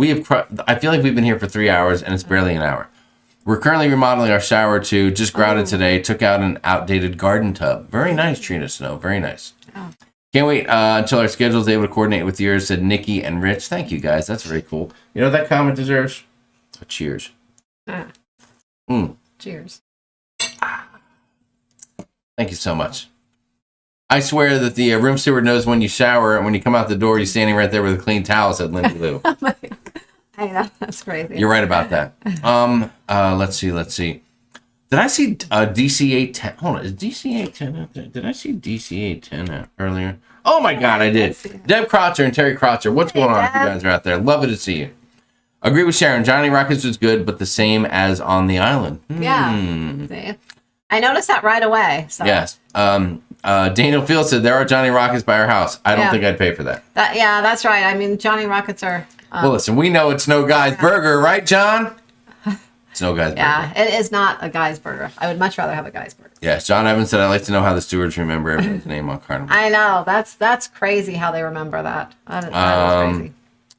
I feel like we've been here for 3 hours, and it's barely an hour. We're currently remodeling our shower too. Just grouted today. Took out an outdated garden tub. Very nice, Trina Snow. Very nice. Oh. Can't wait until our schedule is able to coordinate with yours, said Nikki and Rich. Thank you, guys. That's very cool. You know what that comment deserves? A cheers. Cheers. Thank you so much. I swear that the room steward knows when you shower, and when you come out the door, you're standing right there with a clean towel, said Lindsay Lou. I know, that's crazy. You're right about that. Let's see. Did I see DC-810? Hold on, is DC-810 out there? Did I see DC-810 earlier? Oh my God, I did. Deb Crotcher and Terry Crotcher, what's going on if you guys are out there? Love it to see you. Agree with Sharon. Johnny Rockets was good, but the same as on the island. Yeah. See? I noticed that right away. So. Yes. Daniel Field said, there are Johnny Rockets by our house. I don't think I'd pay for that. Yeah, that's right. I mean, Johnny Rockets are... well, listen, we know it's no guy's burger, right, John? It's no guy's burger. Yeah, it is not a guy's burger. I would much rather have a guy's burger. Yes, John Evans said, I'd like to know how the stewards remember everyone's name on Carnival. I know. That's crazy how they remember that. That is crazy.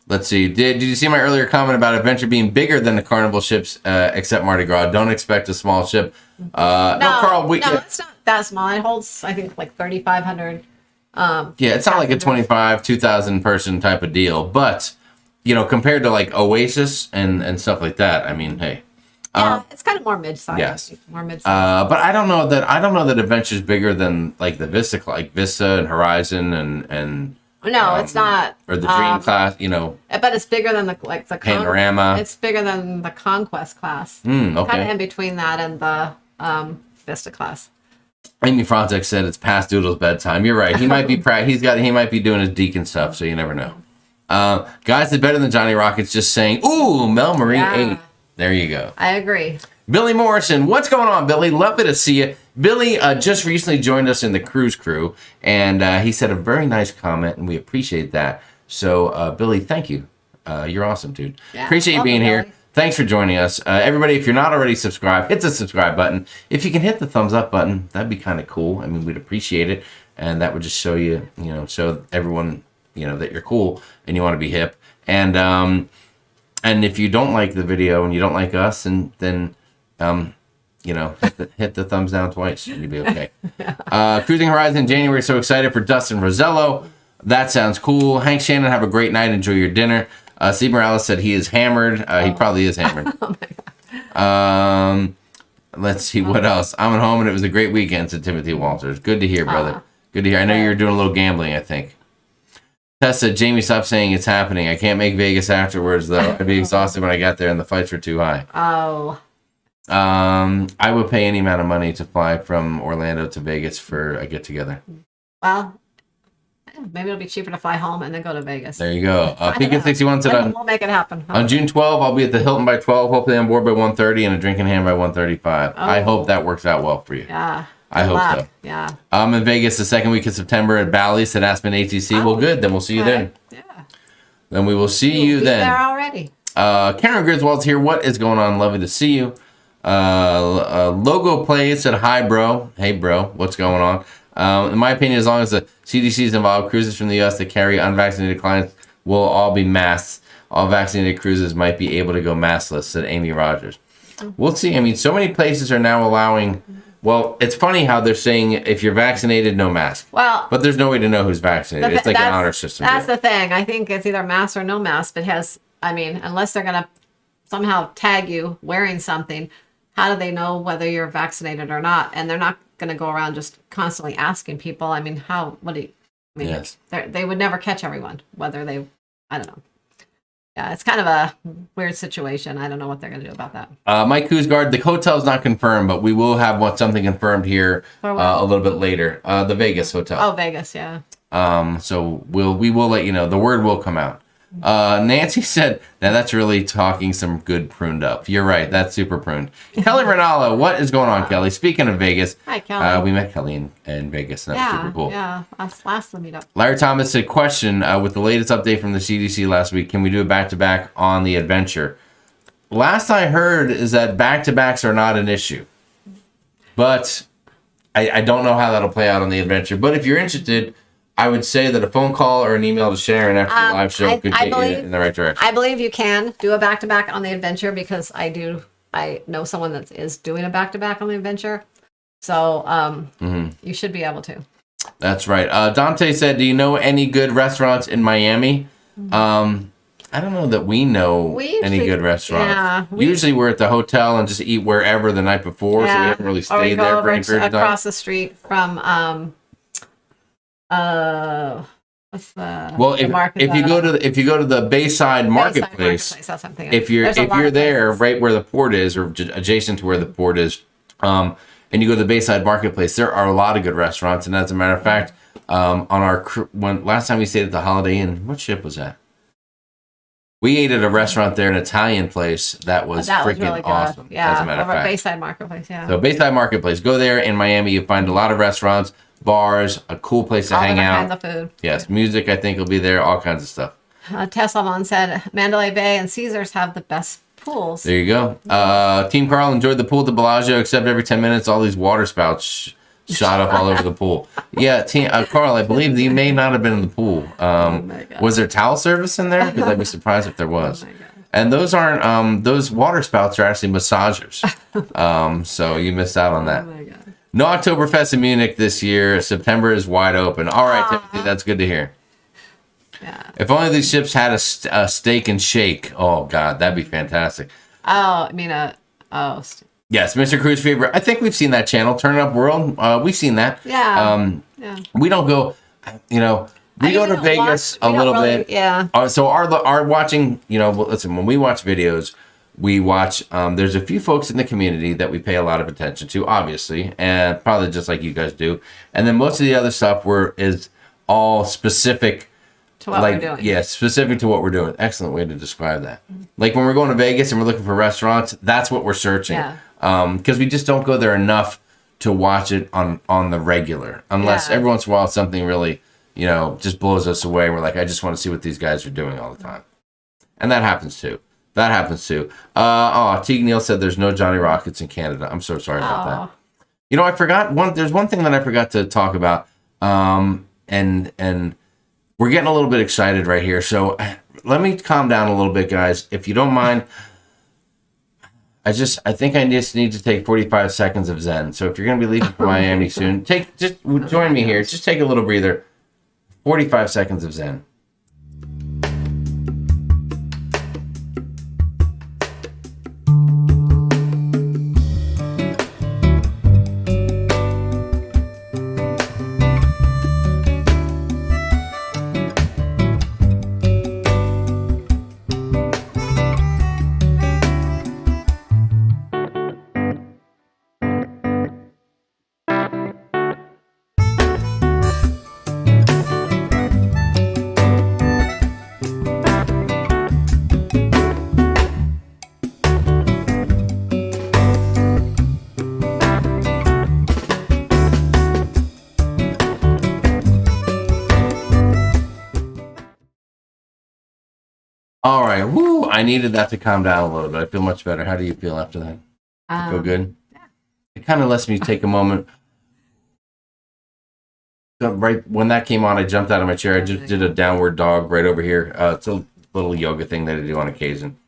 Let's see. Did you see my earlier comment about Adventure being bigger than the Carnival ships, except Mardi Gras? Don't expect a small ship. No, Carl. It's not that small. It holds, I think, like 3,500 Yeah, it's not like a 25, 2,000 person type of deal, but compared to like Oasis and stuff like that, I mean, hey. Yeah, it's kind of more mid-sized. Yes. More mid-sized. But I don't know that Adventure's bigger than like the Vista, like Vista and Horizon and No, it's not. Or the Dream class, But it's bigger than the Panorama. It's bigger than the Conquest class. Okay. Kind of in between that and the Vista class. Amy Frontek said it's past Doodle's bedtime. You're right. He might be he might be doing his deacon stuff, so you never know. Guys, it's better than Johnny Rockets just saying, "Ooh, Mel Marie 8." There you go. I agree. Billy Morrison, what's going on, Billy? Lovely to see you. Billy just recently joined us in the cruise crew, and he said a very nice comment, and we appreciate that. So, Billy, thank you. You're awesome, dude. Yeah, appreciate you being here. Billy. Thanks for joining us. Everybody, if you're not already subscribed, hit the subscribe button. If you can hit the thumbs up button, that'd be kind of cool. I mean, we'd appreciate it, and that would just show you, show everyone, that you're cool and you want to be hip. And if you don't like the video and you don't like us, and then hit the thumbs down twice, and you'll be okay. Cruising Horizon January, so excited for Dustin Rosello. That sounds cool. Hank Shannon, have a great night. Enjoy your dinner. Steve Morales said he is hammered. He probably is hammered. Oh my God. Let's see what else. I'm at home and it was a great weekend, said Timothy Walters. Good to hear, brother. Good to hear. I know you were doing a little gambling, I think. Tess said, Jamie, stop saying it's happening. I can't make Vegas afterwards, though. I'd be exhausted when I got there and the flights were too high. Oh. I would pay any amount of money to fly from Orlando to Vegas for a get-together. Well, maybe it'll be cheaper to fly home and then go to Vegas. There you go. Pekin 61 said, we'll make it happen. on June 12, I'll be at the Hilton by 12, hopefully on board by 1:30 and a drink in hand by 1:35. I hope that works out well for you. Yeah. I hope so. Yeah. I'm in Vegas the second week of September at Bally's at Aspen ATC. Well, good. Then we'll see you then. Yeah. Then we will see you Be then. there already. Karen Griswold's here. What is going on? Lovely to see you. Logo Plays said, hi, bro. Hey, bro. What's going on? In my opinion, as long as the CDC is involved, cruises from the U.S. that carry unvaccinated clients will all be masked. All vaccinated cruises might be able to go maskless, said Amy Rogers. We'll see. I mean, so many places are now allowing... Well, it's funny how they're saying if you're vaccinated, no mask. Well, but there's no way to know who's vaccinated. It's like an honor system. That's the thing. I think it's either mask or no mask. But unless they're going to somehow tag you wearing something, how do they know whether you're vaccinated or not? And they're not going to go around just constantly asking people. I mean, yes. They would never catch everyone, I don't know. Yeah, it's kind of a weird situation. I don't know what they're going to do about that. Mike Koosgaard, the hotel's not confirmed, but we will have something confirmed here a little bit later. The Vegas hotel. Oh, Vegas, yeah. So we will let you know. The word will come out. Nancy said, now that's really talking some good pruned up. You're right. That's super pruned. Kelly Rinaldo, what is going on, Kelly? Speaking of Vegas, hi, Kelly. We met Kelly in Vegas, and that was super cool. Yeah, last meetup. Larry Thomas said, question, with the latest update from the CDC last week, can we do a back-to-back on the Adventure? Last I heard is that back-to-backs are not an issue. But I don't know how that'll play out on the Adventure. But if you're interested... I would say that a phone call or an email to Sharon after the live show could get you in the right direction. I believe you can do a back-to-back on the Adventure because I know someone that is doing a back-to-back on the Adventure. So you should be able to. That's right. Dante said, do you know any good restaurants in Miami? I don't know that we know any good restaurants. Yeah, usually we're at the hotel and just eat wherever the night before, so we haven't really stayed there for any period of time. Across the street from... what's the if you go to the Bayside Marketplace, that's something. if you're there right where the port is or adjacent to where the port is, and you go to the Bayside Marketplace, there are a lot of good restaurants. And as a matter of fact, on our last time we stayed at the Holiday Inn, what ship was that? We ate at a restaurant there, an Italian place that was freaking really awesome. Yeah, as a matter of fact. Bayside Marketplace. Yeah. So Bayside Marketplace, go there in Miami. You find a lot of restaurants, bars, a cool place to hang out. All kinds of food. Yes, music I think will be there, all kinds of stuff. Teslamon said Mandalay Bay and Caesars have the best pools. There you go. Team Carl enjoyed the pool at the Bellagio, except every 10 minutes all these water spouts shot up all over the pool. Yeah, Carl, I believe that you may not have been in the pool. Was there towel service in there? Because I'd be surprised if there was. And those aren't, those water spouts are actually massagers. So you missed out on that. No Oktoberfest in Munich this year. September is wide open. All right, Timothy, that's good to hear. Yeah. If only these ships had a steak and shake. Oh, God, that'd be fantastic. Oh, I mean, Yes, Mr. Cruise Fever. I think we've seen that channel, Turn Up World. We've seen that. yeah. Yeah. We don't go, we go to Vegas a little bit. Yeah. So our watching, listen, when we watch videos, we watch, there's a few folks in the community that we pay a lot of attention to, obviously, and probably just like you guys do. And then most of the other stuff is all specific To what we're doing. Yeah, specific to what we're doing. Excellent way to describe that. Like when we're going to Vegas and we're looking for restaurants, that's what we're searching. Yeah. Because we just don't go there enough to watch it on the regular. Unless every once in a while something really, just blows us away. We're like, I just want to see what these guys are doing all the time. And that happens too. Teague Neal said there's no Johnny Rockets in Canada. I'm so sorry about that. I forgot there's one thing that I forgot to talk about. And we're getting a little bit excited right here. So let me calm down a little bit, guys. If you don't mind, I think I just need to take 45 seconds of Zen. So if you're going to be leaving for Miami soon, just join me here. Just take a little breather. 45 seconds of Zen. All right. Woo! I needed that to calm down a little bit. I feel much better. How do you feel after that? You feel good? Yeah. It kind of lets me take a moment. So right when that came on, I jumped out of my chair. I just did a downward dog right over here. It's a little yoga thing that I do on occasion.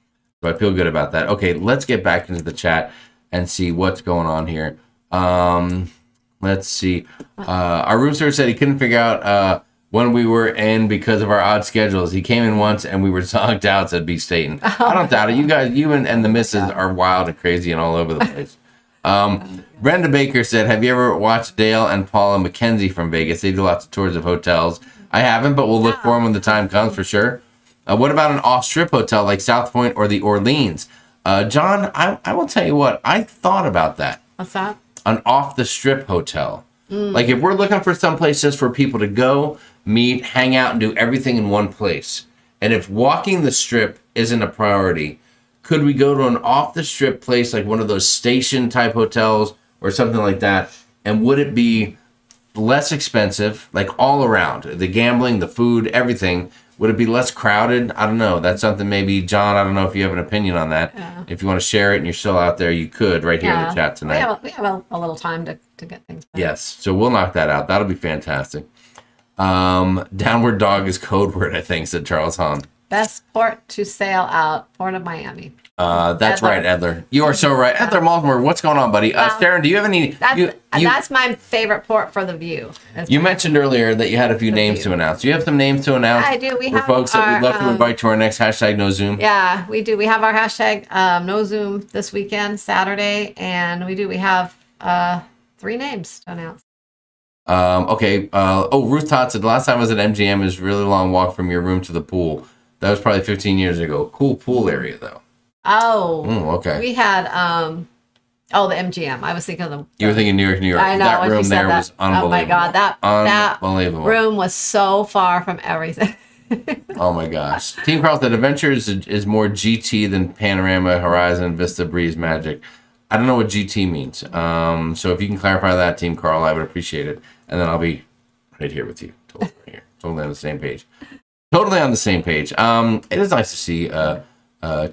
So I feel good about that. Okay, let's get back into the chat and see what's going on here. Let's see. Our rooster said he couldn't figure out when we were in because of our odd schedules. He came in once and we were zonked out, said B. Staten. I don't doubt it. You guys, you and the missus are wild and crazy and all over the place. Brenda Baker said, have you ever watched Dale and Paula McKenzie from Vegas? They do lots of tours of hotels. I haven't, but we'll look for them when the time comes for sure. What about an off-strip hotel like South Point or the Orleans? John, I will tell you what, I thought about that. What's that? An off-the-strip hotel. Like if we're looking for some place just for people to go, meet, hang out, and do everything in one place. And if walking the strip isn't a priority, could we go to an off-the-strip place like one of those station-type hotels or something like that? And would it be less expensive, like all around? The gambling, the food, everything. Would it be less crowded? I don't know. That's something maybe, John, I don't know if you have an opinion on that. Yeah. If you want to share it and you're still out there, you could right here in the chat tonight. We have a little time to get things done. Yes. So we'll knock that out. That'll be fantastic. Downward dog is code word, I think, said Charles Hahn. Best port to sail out, Port of Miami. That's right, Edler. You are so right. Edler Maltmore, what's going on, buddy? Sharon, do you have any... That's my favorite port for the view. You mentioned earlier that you had a few names to announce. Do you have some names to announce? I do. We have folks that we'd love to invite to our next hashtag No Zoom. Yeah, we do. We have our hashtag No Zoom this weekend, Saturday, and we have 3 names to announce. Okay. Ruth Todd said the last time I was at MGM is a really long walk from your room to the pool. That was probably 15 years ago. Cool pool area though. Oh. Okay. We had the MGM. I was thinking of the. You were thinking New York. I know. That room there was unbelievable. Oh my God, that unbelievable. room was so far from everything. Oh my gosh. Team Carl said Adventure is more GT than Panorama, Horizon, Vista, Breeze, Magic. I don't know what GT means. So if you can clarify that, Team Carl, I would appreciate it. And then I'll be right here with you. Totally right here. Totally on the same page. It is nice to see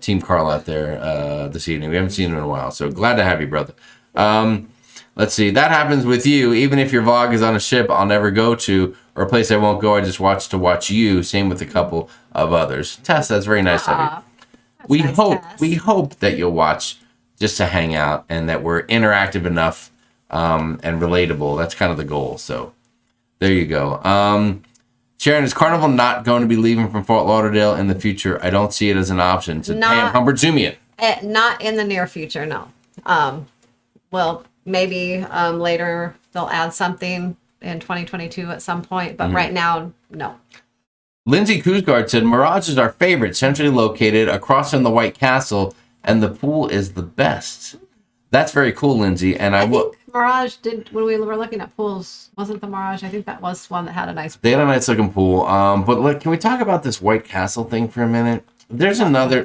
Team Carl out there this evening. We haven't seen him in a while, so glad to have you, brother. Let's see. That happens with you. Even if your vlog is on a ship I'll never go to or a place I won't go, I just watch to watch you. Same with a couple of others. Tess, that's very nice of you. We hope that you'll watch just to hang out and that we're interactive enough and relatable. That's kind of the goal. So there you go. Sharon, is Carnival not going to be leaving from Fort Lauderdale in the future? I don't see it as an option. To Pam Humbert-Zumian. Not in the near future, no. Well, maybe later they'll add something in 2022 at some point, but right now, no. Lindsay Kuzgard said, Mirage is our favorite, centrally located across from the White Castle, and the pool is the best. That's very cool, Lindsay. And I will. Mirage did, when we were looking at pools, wasn't the Mirage? I think that was one that had a nice pool. They had a nice looking pool. But look, can we talk about this White Castle thing for a minute? There's another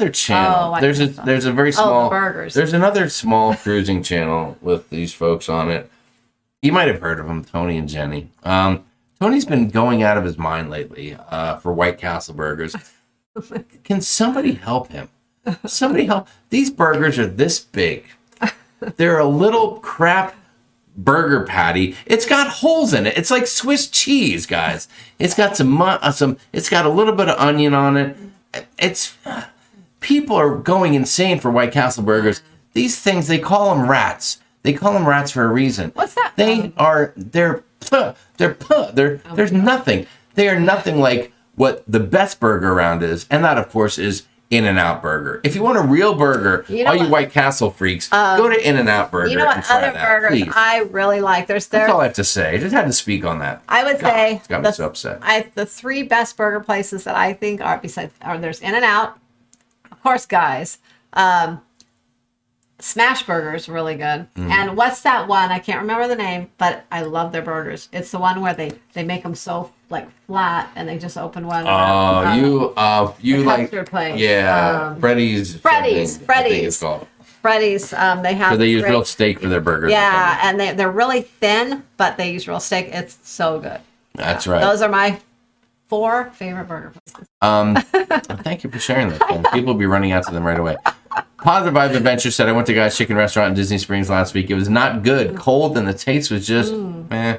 channel. Oh, there's a very small the burgers. There's another small cruising channel with these folks on it. You might have heard of them, Tony and Jenny. Tony's been going out of his mind lately for White Castle burgers. Can somebody help him? Somebody help. These burgers are this big. They're a little crap burger patty. It's got holes in it. It's like Swiss cheese, guys. It's got it's got a little bit of onion on it. People are going insane for White Castle burgers. These things, they call them rats. They call them rats for a reason. What's that? There's nothing. They are nothing like what the best burger around is. And that, of course, is In-N-Out Burger. If you want a real burger, you White Castle freaks, go to In-N-Out Burger. You know what other burgers please. I really like? That's all I have to say. I just had to speak on that. I would say it's got me so upset. The three best burger places that I think are there's In-N-Out, of course, guys. Smash Burger's really good. And what's that one? I can't remember the name, but I love their burgers. It's the one where they make them so like flat and they just open one. You like custard place. Yeah, Freddy's. Freddy's. I think it's called. Freddy's. They have. So they use real steak for their burgers. Yeah, and they're really thin, but they use real steak. It's so good. That's right. Those are my 4 favorite burger places. Thank you for sharing that. And people will be running out to them right away. Positive Vibes Adventure said, I went to Guy's Chicken Restaurant in Disney Springs last week. It was not good. Cold, and the taste was just, meh.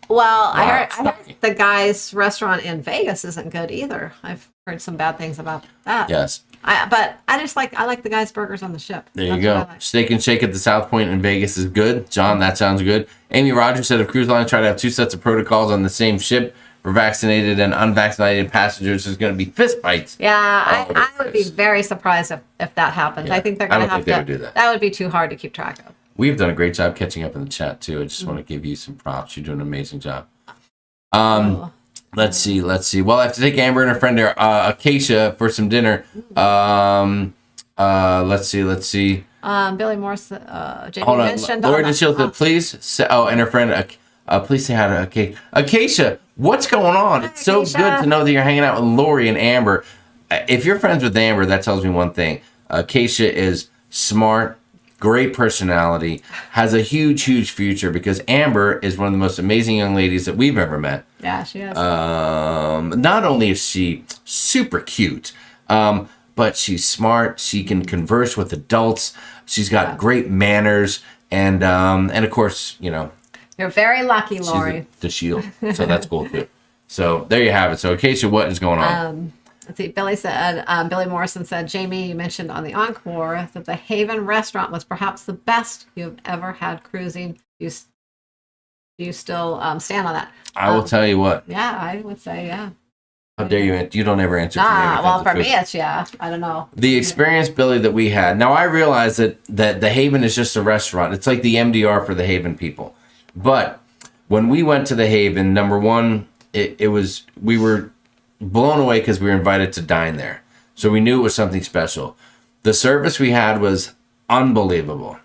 Well, I heard the Guy's restaurant in Vegas isn't good either. I've heard some bad things about that. Yes. But I like the Guy's burgers on the ship. There you go. Steak and Shake at the South Point in Vegas is good. John, that sounds good. Amy Rogers said, if cruise lines try to have 2 sets of protocols on the same ship for vaccinated and unvaccinated passengers, there's going to be fist fights. Yeah, I would be very surprised if that happens. Yeah, I think they're going to have to. Would do that. That would be too hard to keep track of. We've done a great job catching up in the chat, too. I just want to give you some props. You're doing an amazing job. Let's see. Well, I have to take Amber and her friend there, Acacia, for some dinner. Let's see. Billy Morse, Jamie Hold on. mentioned. Laura DeShield, please say, and her friend, please say hi to Acacia. What's going on? It's so good to know that you're hanging out with Lori and Amber. If you're friends with Amber, that tells me one thing. Acacia is smart, great personality, has a huge, huge future, because Amber is one of the most amazing young ladies that we've ever met. Yeah, she is. Not only is she super cute, but she's smart. She can converse with adults. She's got great manners, and of course, you're very lucky, Lori. She's the shield, so that's cool too. So there you have it. So, Acacia, what is going on? Let's see. Billy Morrison said, Jamie, you mentioned on the Encore that the Haven restaurant was perhaps the best you've ever had cruising. Do you still stand on that? I will tell you what. Yeah, I would say, yeah. How dare you? You don't ever answer for me. Well, for me, it's yeah. I don't know. The experience, Billy, that we had. Now, I realize that the Haven is just a restaurant. It's like the MDR for the Haven people. But when we went to the Haven, number one, we were blown away because we were invited to dine there. So we knew it was something special. The service we had was unbelievable.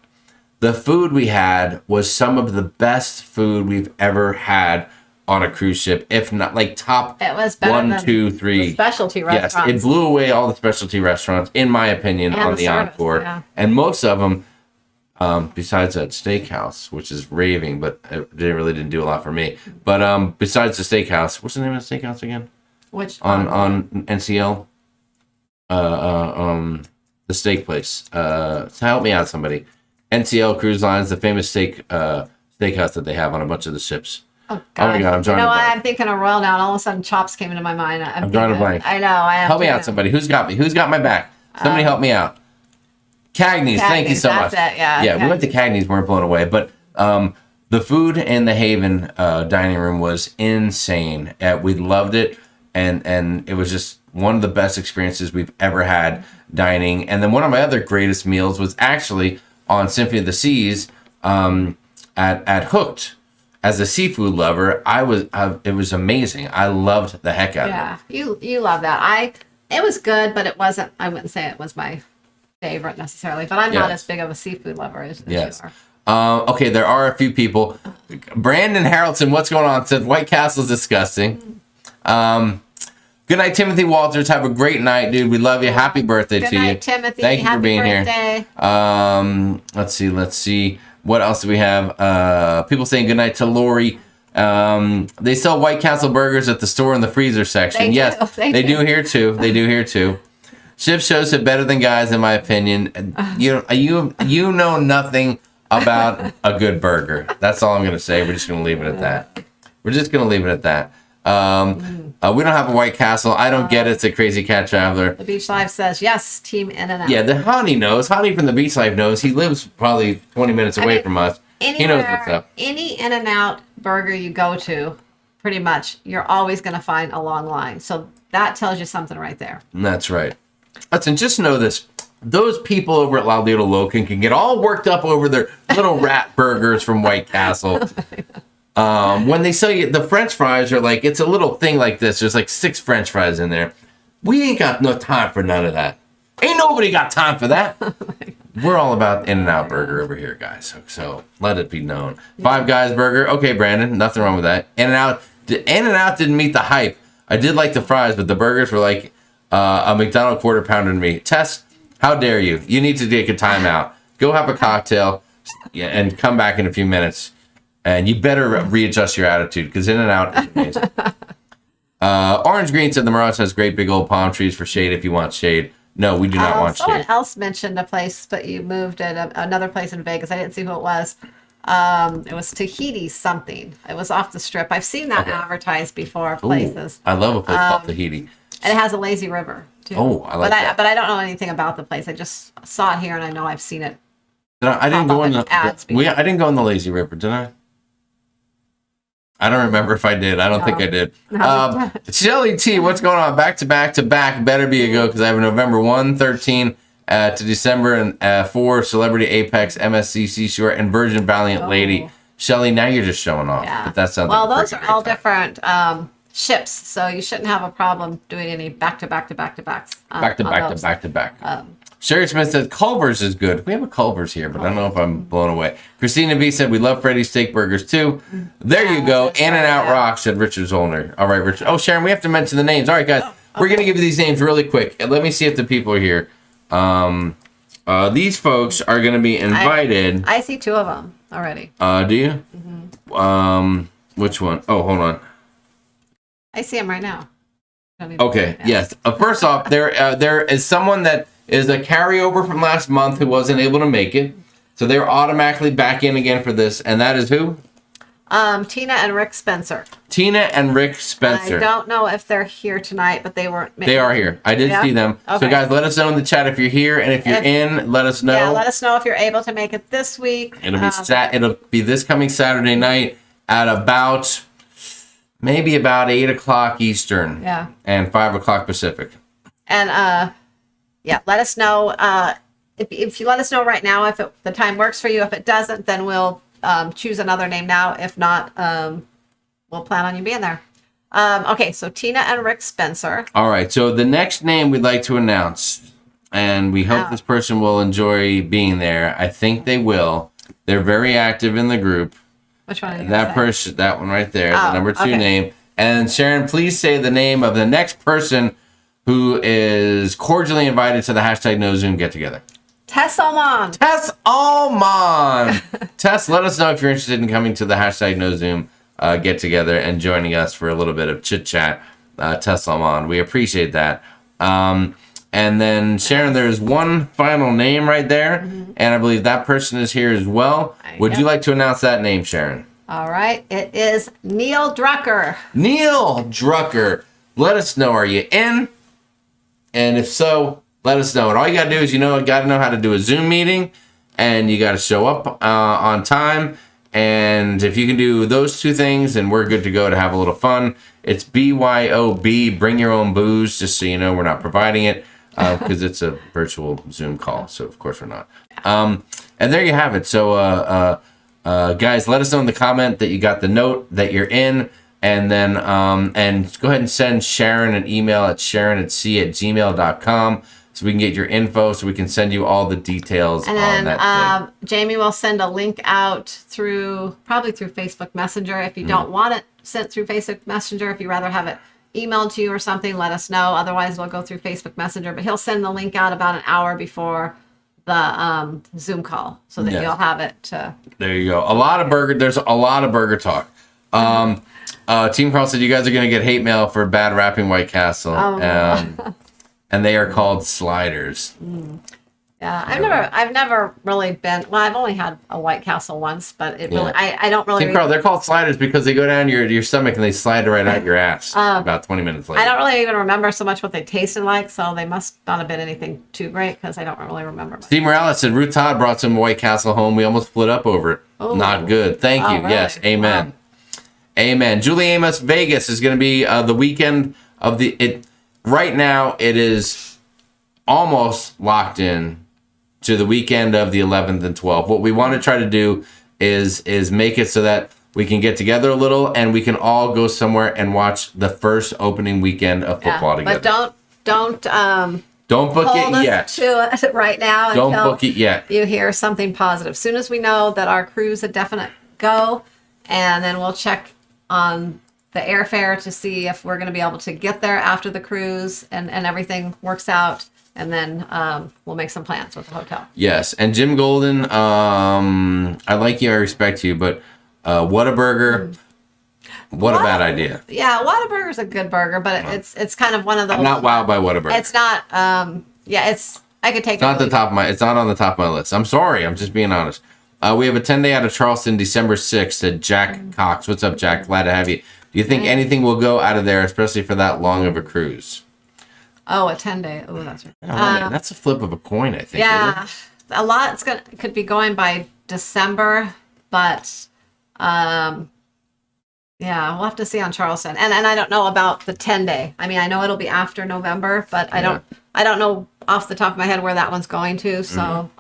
The food we had was some of the best food we've ever had on a cruise ship, if not like top it was better 1, 2, 3 the specialty restaurants. Yes, it blew away all the specialty restaurants, in my opinion, and on the service, Encore. yeah. And most of them, besides that steakhouse, which is raving, but it really didn't do a lot for me. But besides the steakhouse, what's the name of the steakhouse again? Which on NCL? The steak place. So help me out, somebody. NCL Cruise Lines, the famous steakhouse that they have on a bunch of the ships. Oh my God, I'm drawing a blank. I'm thinking of Royal now, and all of a sudden Chops came into my mind. I'm drawing a blank. I know. I am. Help me out, somebody. Who's got me? Who's got my back? Somebody help me out. Cagney's, thank you so much. That's it, yeah. Yeah, we went to Cagney's, weren't blown away. But The food in the Haven dining room was insane. We loved it, and it was just one of the best experiences we've ever had dining. And then one of my other greatest meals was actually on Symphony of the Seas at Hooked. As a seafood lover, it was amazing. I loved the heck out of it. Yeah, you love that. It was good, but it wasn't. I wouldn't say it was my favorite necessarily. But I'm not as big of a seafood lover as you are. Okay, there are a few people. Brandon Harrelson, what's going on? Said White Castle's disgusting. Good night, Timothy Walters. Have a great night, dude. We love you. Happy birthday to you. Good night, Timothy. Thank you for being birthday. here. Let's see. What else do we have? People saying good night to Lori. They sell White Castle burgers at the store in the freezer section. Yes, they do here too. They do here too. Ship shows it better than guys, in my opinion. You know nothing about a good burger. That's all I'm gonna say. We're just gonna leave it at that. We don't have a White Castle. I don't get it. It's a Crazy Cat Traveler. The Beach Life says yes. Team In-N-Out. Yeah, the Honey knows. Honey from the Beach Life knows. He lives probably 20 minutes away from us. He knows what's up. Any In-N-Out burger you go to, pretty much, you're always going to find a long line. So that tells you something right there. That's right. Listen, just know this. Those people over at La Little Locan can get all worked up over their little rat burgers from White Castle. When they sell you, the French fries are like, it's a little thing like this. There's like 6 French fries in there. We ain't got no time for none of that. Ain't nobody got time for that. We're all about In-N-Out Burger over here, guys. So let it be known. Five Guys Burger. Okay, Brandon, nothing wrong with that. In-N-Out didn't meet the hype. I did like the fries, but the burgers were like a McDonald's quarter pounder to me. Tess, how dare you? You need to take a timeout. Go have a cocktail and come back in a few minutes. And you better readjust your attitude, because In-N-Out is amazing. Orange Green said the Mirage has great big old palm trees for shade if you want shade. No, we do not want shade. Someone else mentioned a place, but you moved it, another place in Vegas. I didn't see who it was. It was Tahiti something. It was off the Strip. I've seen that advertised before places. Ooh, I love a place called Tahiti. And it has a lazy river, too. Oh, I like that. But I don't know anything about the place. I just saw it here, and I know I've seen it. I didn't go in I didn't go in the lazy river, did I? I don't remember if I did. I don't think I did. No. Shelly T, what's going on? Back to back to back. Better be a go, because I have a November 1, 13 to December and 4 Celebrity Apex, MSC Seashore, and Virgin Valiant Lady. Shelly, now you're just showing off. Yeah. But that sounds well, like those are all different ships, so you shouldn't have a problem doing any back to backs. Back to back. Sherry Smith said Culver's is good. We have a Culver's here, but I don't know if I'm blown away. Christina B said we love Freddy's steak burgers too. There you go. In-N-Out Rock, said Richard Zollner. All right, Richard. Oh, Sharon, we have to mention the names. All right, guys. We're going to give you these names really quick. And let me see if the people are here. These folks are going to be invited. I see 2 of them already. Do you? Mm-hmm. Which one? Oh, hold on. I see them right now. Okay, yes. First off, there is someone that is a carryover from last month who wasn't able to make it. So they're automatically back in again for this. And that is who? Tina and Rick Spencer. Tina and Rick Spencer. I don't know if they're here tonight, but they weren't. They are here. I did see them. Okay. So guys, let us know in the chat if you're here, and if you're in, let us know. Yeah, let us know if you're able to make it this week. It'll be this coming Saturday night at about maybe about 8:00 Eastern. Yeah. And 5:00 Pacific. And let us know if you let us know right now if the time works for you. If it doesn't, then we'll choose another name now. If not, we'll plan on you being there. Okay, so Tina and Rick Spencer. All right, so the next name we'd like to announce, and we hope this person will enjoy being there. I think they will. They're very active in the group. Which one? Are you that person, that one right there, the number 2 name. And Sharon, please say the name of the next person who is cordially invited to the #NoZoom get together. Tess Almond. Tess Almond. Tess, let us know if you're interested in coming to the #NoZoom get together and joining us for a little bit of chit chat. Tess Almond, we appreciate that. And then Sharon, there's one final name right there, and I believe that person is here as well. Would you like to announce that name, Sharon? All right, it is Neil Drucker. Neil Drucker. Let us know, are you in? And if so, let us know. And all you got to do is, got to know how to do a Zoom meeting, and you got to show up on time. And if you can do those two things, then we're good to go to have a little fun. It's BYOB, bring your own booze, just so you know we're not providing it because it's a virtual Zoom call. So, of course, we're not. And there you have it. So, guys, let us know in the comment that you got the note, that you're in. And then and go ahead and send Sharon an email at sharonatsea@gmail.com so we can get your info, so we can send you all the details And on then that thing. Jamie will send a link out probably through Facebook Messenger. If you don't want it sent through Facebook Messenger, if you rather have it emailed to you or something, let us know. Otherwise, we'll go through Facebook Messenger. But he'll send the link out about an hour before the Zoom call so that Yes. you'll have it. There you go. There's a lot of burger talk. Team Carl said you guys are going to get hate mail for bad rapping White Castle. And they are called sliders. Yeah, I've never really been. Well, I've only had a White Castle once, but it really, I don't really. Team Carl, they're called sliders because they go down your stomach and they slide right out your ass about 20 minutes later. I don't really even remember so much what they tasted like, so they must not have been anything too great because I don't really remember much. Steve Morales said Ruth Todd brought some White Castle home. We almost split up over it. Oh. Not good. Thank you. Really? Yes. Amen. Wow. Amen. Julie Amos Vegas is going to be the weekend of it. Right now, it is almost locked in to the weekend of the 11th and 12th. What we want to try to do is make it so that we can get together a little and we can all go somewhere and watch the first opening weekend of football together. But don't book hold it us yet. to it right now. Don't until book it yet. You hear something positive. As soon as we know that our cruise a definite go, and then we'll check on the airfare to see if we're going to be able to get there after the cruise and everything works out. And then we'll make some plans with the hotel. Yes, and Jim Golden, I like you, I respect you, but Whataburger, what a bad idea. Yeah, Whataburger's a good burger, but it's kind of one of those. I'm not wowed by Whataburger. It's not. I could take. It's not It's not on the top of my list. I'm sorry. I'm just being honest. We have a 10-day out of Charleston, December 6th. Said Jack Cox. What's up, Jack? Glad to have you. Do you think anything will go out of there, especially for that long of a cruise? Oh, a 10-day. Oh, that's right. That's a flip of a coin, I think. Yeah, a lot could be going by December, but yeah, we'll have to see on Charleston. And I don't know about the 10-day. I mean, I know it'll be after November, but I don't know off the top of my head where that one's going to. So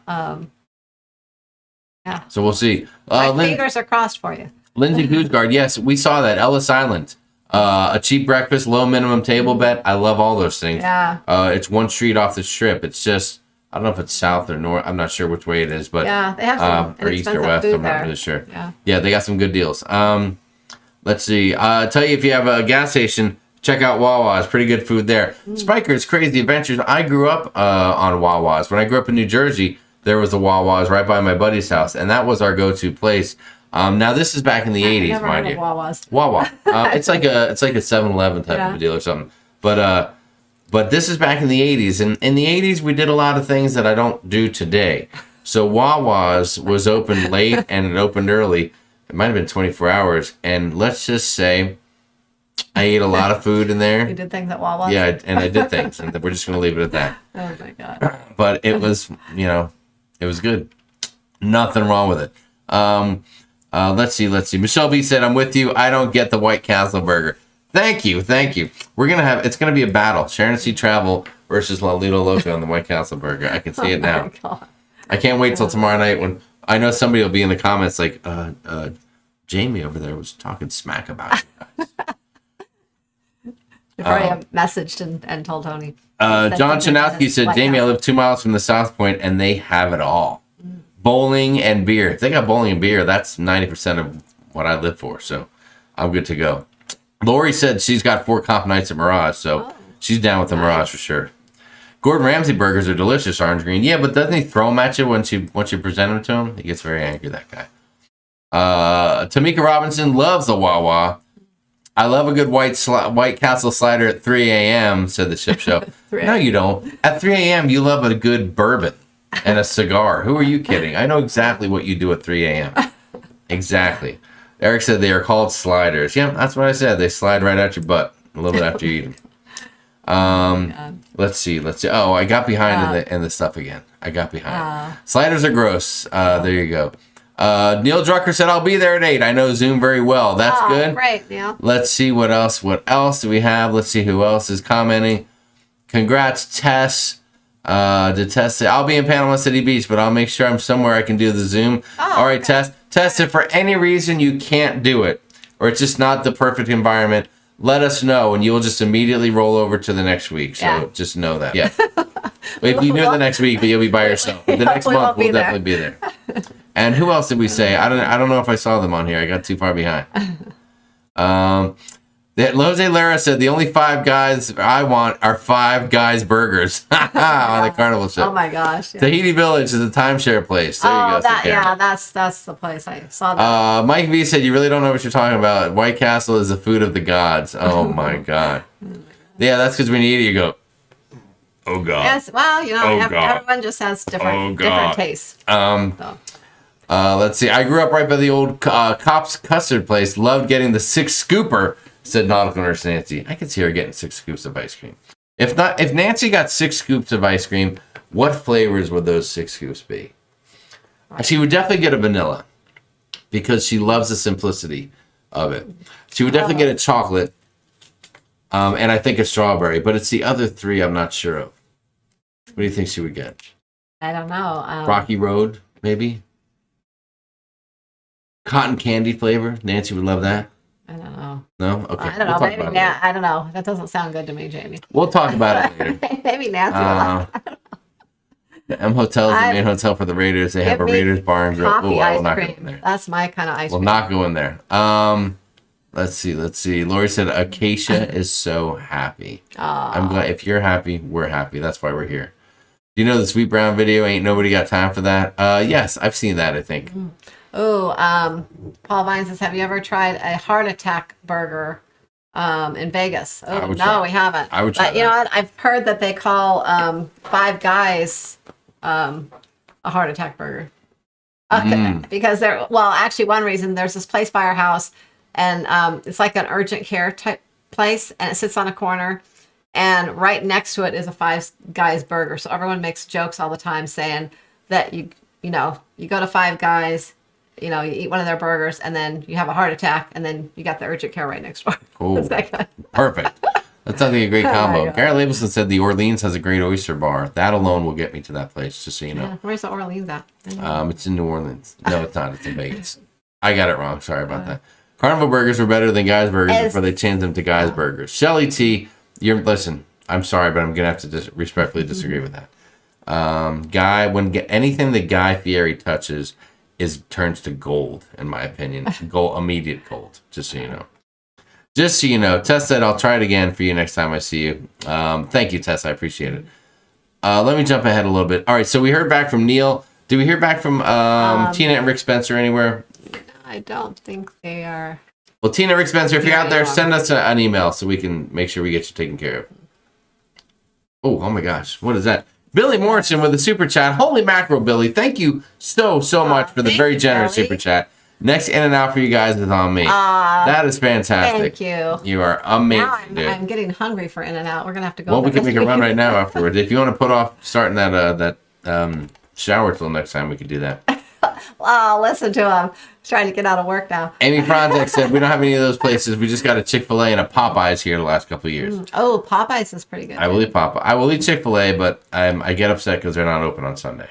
yeah. So we'll see. My fingers are crossed for you. Lindsay Hoosgard, yes, we saw that. Ellis Island. A cheap breakfast, low minimum table bet. I love all those things. Yeah. It's one street off the strip. It's just, I don't know if it's south or north. I'm not sure which way it is, but yeah, they have some or east or west. I'm not really sure. Yeah, they got some good deals. Let's see. Tell you if you have a gas station, check out Wawa's. Pretty good food there. Spiker's Crazy Adventures. I grew up on Wawa's. When I grew up in New Jersey, there was a Wawa's right by my buddy's house, and that was our go-to place. Now this is back in the 80s, mind you. Wawa. It's like a 7-Eleven type of a deal or something. But this is back in the 80s, and in the 80s we did a lot of things that I don't do today. So Wawa's was open late and it opened early. It might have been 24 hours, and let's just say I ate a lot of food in there. You did things at Wawa. Yeah, and I did things, and we're just gonna leave it at that. Oh my god. But it was, it was good. Nothing wrong with it. Let's see. Michelle B said, I'm with you. I don't get the White Castle burger. Thank you. It's going to be a battle. Sharon and Travel versus La Lido Loca on the White Castle burger. I can see it now. God. I can't wait till tomorrow night when I know somebody will be in the comments like, Jamie over there was talking smack about you guys. You probably have messaged and told Tony. John Chanowski said, Jamie, I live 2 miles from the South Point and they have it all. Bowling and beer. If they got bowling and beer, that's 90% of what I live for. So I'm good to go. Lori said she's got 4 comp nights at Mirage, so she's down with the Mirage for sure. Gordon Ramsay burgers are delicious, orange green. Yeah, but doesn't he throw them at you once you present them to him? He gets very angry, that guy. Tamika Robinson loves the Wawa. I love a good White Castle slider at 3 a.m., said the Ship Show. No, you don't. At 3 a.m., you love a good bourbon and a cigar. Who are you kidding? I know exactly what you do at 3 a.m. Exactly. Eric said they are called sliders. Yeah, that's what I said. They slide right out your butt a little bit after you eat them. Let's see. Oh, I got behind in the stuff again. I got behind. Sliders are gross. There you go. Neil Drucker said, I'll be there at 8. I know Zoom very well. That's good. Great, Neil. Let's see what else. What else do we have? Let's see who else is commenting. Congrats, Tess. Did Tess say, I'll be in Panama City Beach, but I'll make sure I'm somewhere I can do the Zoom. All right, okay. Tess, if for any reason you can't do it, or it's just not the perfect environment, let us know, and you'll just immediately roll over to the next week. So just know that. Yeah. If you do it the next week, but you'll be by yourself. But the next month, we'll definitely be there. And who else did we say? I don't know if I saw them on here. I got too far behind. Jose Lara said the only 5 guys I want are 5 guys burgers on the carnival ship. Oh my gosh! Yeah. Tahiti Village is a timeshare place. There you go. That's the place I saw that. Mike V said you really don't know what you're talking about. White Castle is the food of the gods. Oh my god. Yeah, that's because when you eat it, you go, oh god. Yes, well, everyone just has different tastes. Let's see. I grew up right by the old Cops custard place. Loved getting the 6 scooper. Said nautical nurse Nancy. I could see her getting 6 scoops of ice cream. If Nancy got 6 scoops of ice cream, what flavors would those 6 scoops be? She would definitely get a vanilla because she loves the simplicity of it. She would definitely get a chocolate, and I think a strawberry. But it's the other 3 I'm not sure of. What do you think she would get? I don't know. Rocky Road, maybe. Cotton candy flavor. Nancy would love that. I don't know. No? Okay. I don't know. Maybe I don't know. That doesn't sound good to me, Jamie. We'll talk about it later. Maybe Nancy. The M Hotel is the main hotel for the Raiders. They have a Raiders bar and grill. Coffee I will ice not go cream. in there. That's my kind of ice We'll cream. not go in there. Let's see. Lori said Acacia is so happy. I'm glad. If you're happy, we're happy. That's why we're here. Do you know the Sweet Brown video? Ain't nobody got time for that. Yes, I've seen that, I think. Oh, Paul Vine says, have you ever tried a heart attack burger in Vegas? Oh, no, we haven't. I would try But you know what? I've heard that they call 5 Guys a heart attack burger. Because actually one reason, there's this place by our house, and it's like an urgent care type place, and it sits on a corner, and right next to it is a 5 Guys burger. So everyone makes jokes all the time saying that you go to 5 Guys, you eat one of their burgers, and then you have a heart attack, and then you got the urgent care right next door. Ooh, perfect. That sounds like a great combo. Gary Labelson said the Orleans has a great oyster bar. That alone will get me to that place, just so you know. Yeah, where's the Orleans at? It's in New Orleans. No, it's not. It's in Vegas. I got it wrong. Sorry about that. Carnival burgers were better than Guy's burgers before they changed them to Guy's burgers. Shelly T, listen, I'm sorry, but I'm going to have to respectfully disagree with that. Anything that Guy Fieri touches turns to gold, in my opinion. Immediate gold, just so you know. Just so you know, Tess said, I'll try it again for you next time I see you. Thank you, Tess. I appreciate it. Let me jump ahead a little bit. All right, so we heard back from Neil. Did we hear back from Tina and Rick Spencer anywhere? I don't think they are. Well, Tina, Rick Spencer, if you're out there, send us an email so we can make sure we get you taken care of. Oh my gosh. What is that? Billy Morrison with a super chat. Holy mackerel, Billy. Thank you so much for the very generous super chat. Next In and Out for you guys is on me. That is fantastic. Thank you. You are amazing, now dude. I'm getting hungry for In and Out. We're going to have to go. Well, we can make a run right now afterwards. If you want to put off starting that shower till next time, we could do that. Oh, listen to him. He's trying to get out of work now. Amy Project said, we don't have any of those places. We just got a Chick-fil-A and a Popeyes here the last couple of years. Oh, Popeyes is pretty good. I will eat Popeye. I will eat Chick-fil-A, but I get upset because they're not open on Sunday.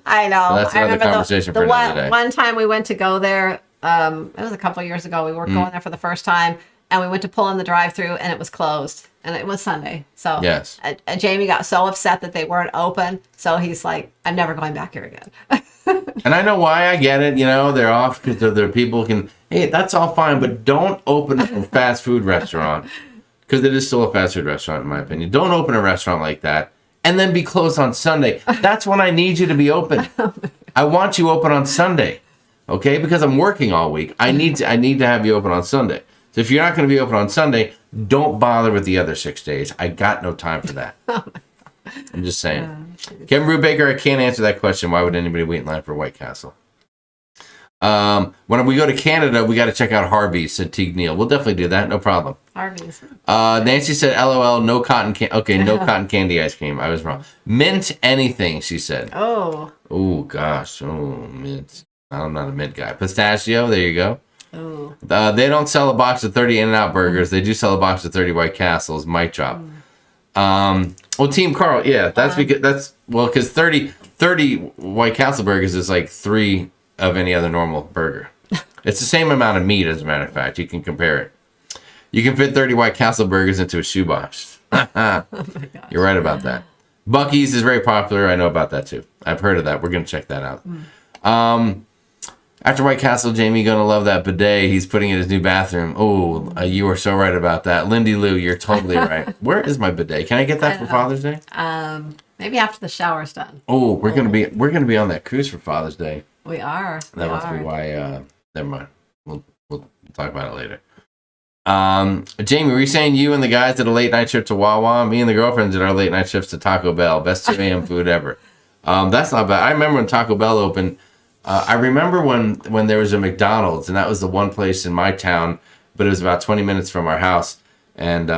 I know. So that's another conversation for another day. One time we went to go there, it was a couple of years ago. We were going there for the first time, and we went to pull in the drive-thru, and it was closed. And it was Sunday. So yes. Jamie got so upset that they weren't open. So he's like, I'm never going back here again. And I know why. I get it. They're off because their people can. Hey, that's all fine, but don't open a fast food restaurant, because it is still a fast food restaurant in my opinion. Don't open a restaurant like that and then be closed on Sunday. That's when I need you to be open. I want you open on Sunday, okay? Because I'm working all week. I need to have you open on Sunday. So if you're not going to be open on Sunday, don't bother with the other 6 days. I got no time for that. I'm just saying. Kevin Brubaker, I can't answer that question. Why would anybody wait in line for White Castle? When we go to Canada, we got to check out Harvey's, said Teague Neal. We'll definitely do that. No problem. Harvey's. Nancy said, LOL, no cotton candy. Okay, no cotton candy ice cream. I was wrong. Mint anything, she said. Oh. Oh, gosh. Oh, mint. I'm not a mint guy. Pistachio, there you go. Ooh. They don't sell a box of 30 In-N-Out burgers. They do sell a box of 30 White Castles. Mic drop. Well, Team Carl, yeah, that's because 30 White Castle burgers is like 3 of any other normal burger. It's the same amount of meat, as a matter of fact. You can compare it. You can fit 30 White Castle burgers into a shoebox. You're right about that. Buc-ee's is very popular. I know about that too. I've heard of that. We're going to check that out. After White Castle, Jamie, going to love that bidet he's putting in his new bathroom. Oh, you are so right about that. Lindy Lou, you're totally right. Where is my bidet? Can I get that for Father's Day? Maybe after the shower's done. Oh, we're gonna be on that cruise for Father's Day. We are. That must be why. Never mind. We'll talk about it later. Jamie, were you saying you and the guys did a late night trip to Wawa? Me and the girlfriends did our late night trips to Taco Bell. Best 2 a.m. food ever. That's not bad. I remember when Taco Bell opened. I remember when there was a McDonald's, and that was the one place in my town, but it was about 20 minutes from our house. And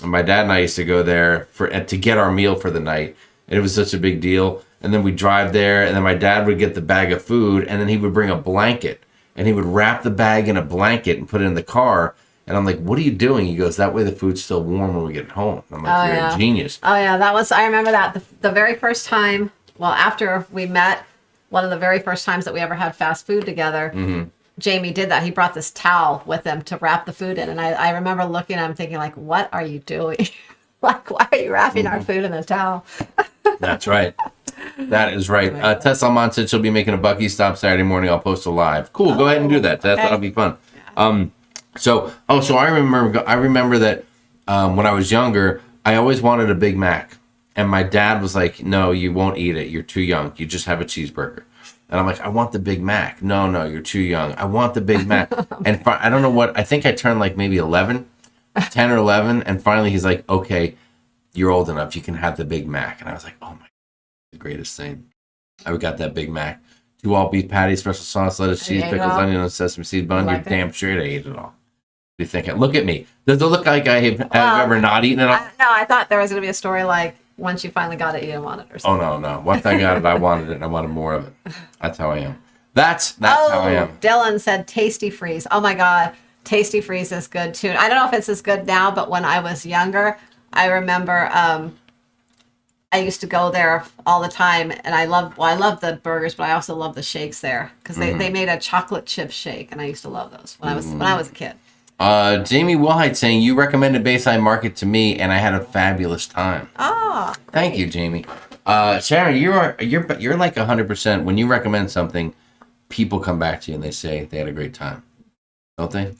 my dad and I used to go there to get our meal for the night. And it was such a big deal. And then we'd drive there, and then my dad would get the bag of food, and then he would bring a blanket. And he would wrap the bag in a blanket and put it in the car. And I'm like, what are you doing? He goes, that way the food's still warm when we get home. I'm like, you're a genius. Oh, yeah. I remember that. The very first time, well, after we met, one of the very first times that we ever had fast food together, Jamie did that. He brought this towel with him to wrap the food in. And I remember looking at him thinking, like, what are you doing? Like, why are you wrapping our food in a towel? That's right. That is right. Tess Almond said she'll be making a Buc-ee stop Saturday morning. I'll post a live. Cool. Go ahead and do that. Tess. That'll be fun. So I remember that when I was younger, I always wanted a Big Mac. And my dad was like, no, you won't eat it. You're too young. You just have a cheeseburger. And I'm like, I want the Big Mac. No, you're too young. I want the Big Mac. And I don't know what, I think I turned like maybe 10 or 11. And finally he's like, okay, you're old enough. You can have the Big Mac. And I was like, oh my, the greatest thing. I got that Big Mac. 2 all beef patties, special sauce, lettuce, cheese, pickles, onion, and sesame seed bun. You're damn sure I ate it all. You think? Look at me. Does it look like I have ever not eaten it all? No, I thought there was going to be a story like, once you finally got it, you didn't want it or something. Oh, no. Once I got it, I wanted it, and I wanted more of it. That's how I am. That's how I am. Dylan said Tasty Freeze. Oh, my God. Tasty Freeze is good, too. I don't know if it's as good now, but when I was younger, I remember I used to go there all the time, and I love the burgers, but I also love the shakes there because they made a chocolate chip shake, and I used to love those when I was a kid. Jamie Wilhite saying you recommended Bayside Market to me, and I had a fabulous time. Oh, great. Thank you, Jamie. Sharon, you're like 100%. When you recommend something, people come back to you and they say they had a great time, don't they?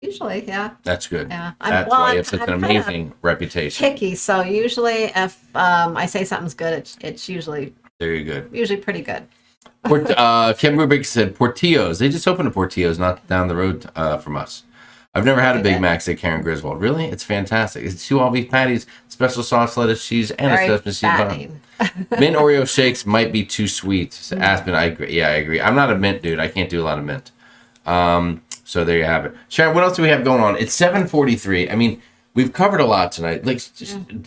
Usually, yeah. That's good. Yeah, that's why you have such an amazing reputation. Picky, so usually if I say something's good, it's usually very good. Usually pretty good. Kim Rubik said Portillo's. They just opened a Portillo's not down the road from us. I've never had a Big Mac, said Karen Griswold. Really? It's fantastic. It's 2 all beef patties, special sauce, lettuce, cheese, and a sesame seed bun. Mint Oreo shakes might be too sweet. So Aspen, I agree. Yeah, I agree. I'm not a mint dude. I can't do a lot of mint. So there you have it. Sharon, what else do we have going on? It's 7:43. I mean, we've covered a lot tonight. Like,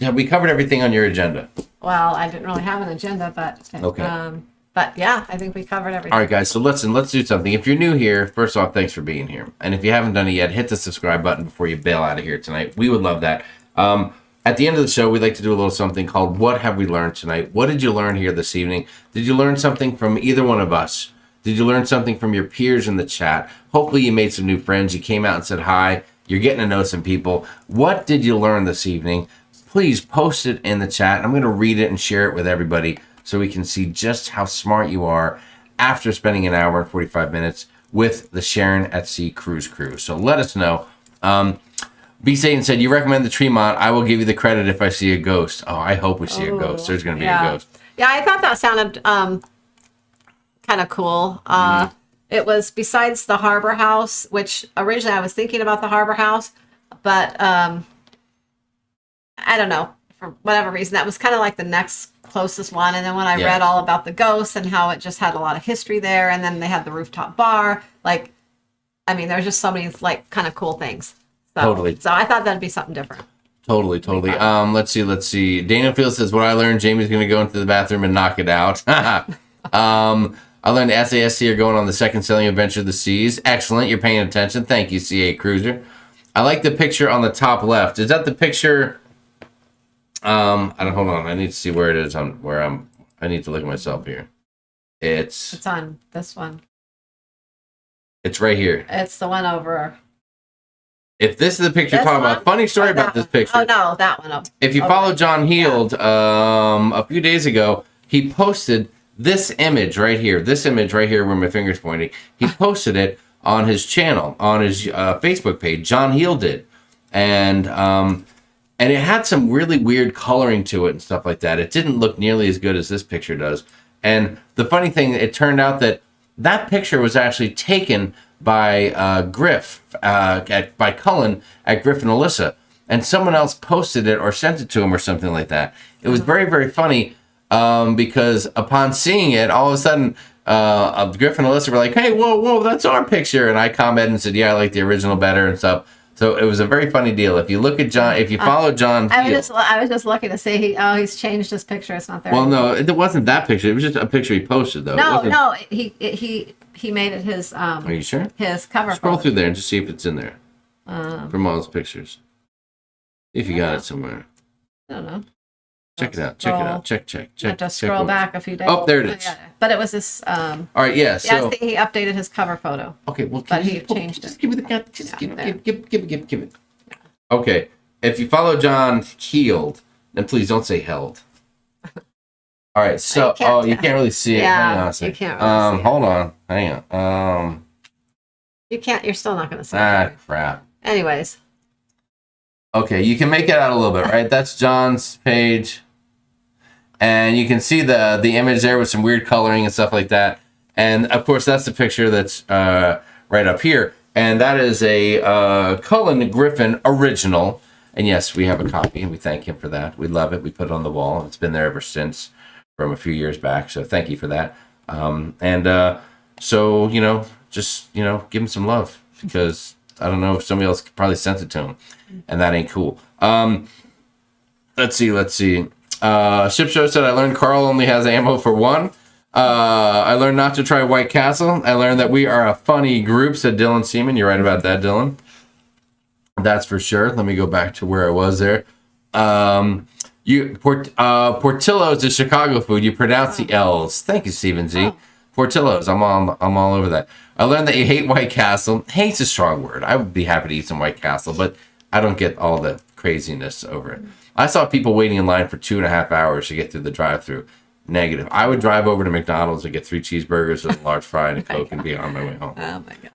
have we covered everything on your agenda? Well, I didn't really have an agenda, but okay. But yeah, I think we covered everything. All right, guys. So let's do something. If you're new here, first off, thanks for being here. And if you haven't done it yet, hit the subscribe button before you bail out of here tonight. We would love that. At the end of the show, we'd like to do a little something called What Have We Learned Tonight? What did you learn here this evening? Did you learn something from either one of us? Did you learn something from your peers in the chat? Hopefully you made some new friends. You came out and said hi. You're getting to know some people. What did you learn this evening? Please post it in the chat. I'm going to read it and share it with everybody so we can see just how smart you are after spending an hour and 45 minutes with the Sharon at Sea Cruise Crew. So let us know. B. Satan said, you recommend the Tremont. I will give you the credit if I see a ghost. Oh, I hope we see a ghost. There's going to be a ghost. Yeah, I thought that sounded kind of cool. It was besides the Harbor House, which originally I was thinking about the Harbor House, but I don't know, for whatever reason, that was kind of like the next closest one. And then when I read all about the ghosts and how it just had a lot of history there, and then they had the rooftop bar, like, I mean, there's just so many like kind of cool things. So, totally. So I thought that'd be something different. Totally. Let's see. Daniel Field says, what I learned, Jamie's going to go into the bathroom and knock it out. I learned the SASC are going on the second sailing adventure of the seas. Excellent. You're paying attention. Thank you, C8 Cruiser. I like the picture on the top left. Is that the picture? Hold on. I need to see where it is on where I need to look at myself here. It's on this one. It's right here. It's the one over. If this is the picture you're talking about, funny story about this picture. Oh no, that one. If you follow John Heald, a few days ago, he posted this image right here. This image right here where my finger's pointing. He posted it on his channel, on his Facebook page. John Heald did. And it had some really weird coloring to it and stuff like that. It didn't look nearly as good as this picture does. And the funny thing, it turned out that picture was actually taken by Griff, by Cullen at Griff and Alyssa. And someone else posted it or sent it to him or something like that. It was very, very funny because upon seeing it, all of a sudden, Griff and Alyssa were like, hey, whoa, that's our picture. And I commented and said, yeah, I like the original better and stuff. So it was a very funny deal. If you look at John, if you follow John Heald, I was just looking to see he's changed his picture. It's not there. Well, no, it wasn't that picture. It was just a picture he posted, though. No, he made it his. Are you sure? His cover. Scroll through there and just see if it's in there from all his pictures. If you got it somewhere. I don't know. Check it out. Check it out. Check. I have to scroll back a few days. Oh, there it is. Yeah. But it was this. All right. Yeah. So I think he updated his cover photo. Okay. Well, but he changed just it. give me the cat. Just give it. Okay. If you follow John Heald, then please don't say held. All right. So you can't really see it. Yeah, Hang on a second. you can't really see it. Hold on. Hang on. You can't. You're still not going to see it. Crap. Anyways. Okay, you can make it out a little bit, right? That's John's page. And you can see the image there with some weird coloring and stuff like that. And, of course, that's the picture that's right up here. And that is a Cullen Griffin original. And, yes, we have a copy, and we thank him for that. We love it. We put it on the wall. It's been there ever since from a few years back. So thank you for that. So, just, give him some love because I don't know if somebody else probably sent it to him. And that ain't cool. Let's see. Ship Show said, I learned Carl only has ammo for one. I learned not to try White Castle. I learned that we are a funny group, said Dylan Seaman. You're right about that, Dylan. That's for sure. Let me go back to where I was there. Portillo's is Chicago food. You pronounce the L's. Thank you, Stephen Z. Portillo's. I'm all over that. I learned that you hate White Castle. Hate's a strong word. I would be happy to eat some White Castle, but I don't get all the craziness over it. I saw people waiting in line for 2.5 hours to get through the drive-thru. Negative. I would drive over to McDonald's and get 3 cheeseburgers with a large fry and a Coke and be on my way home. Oh my God.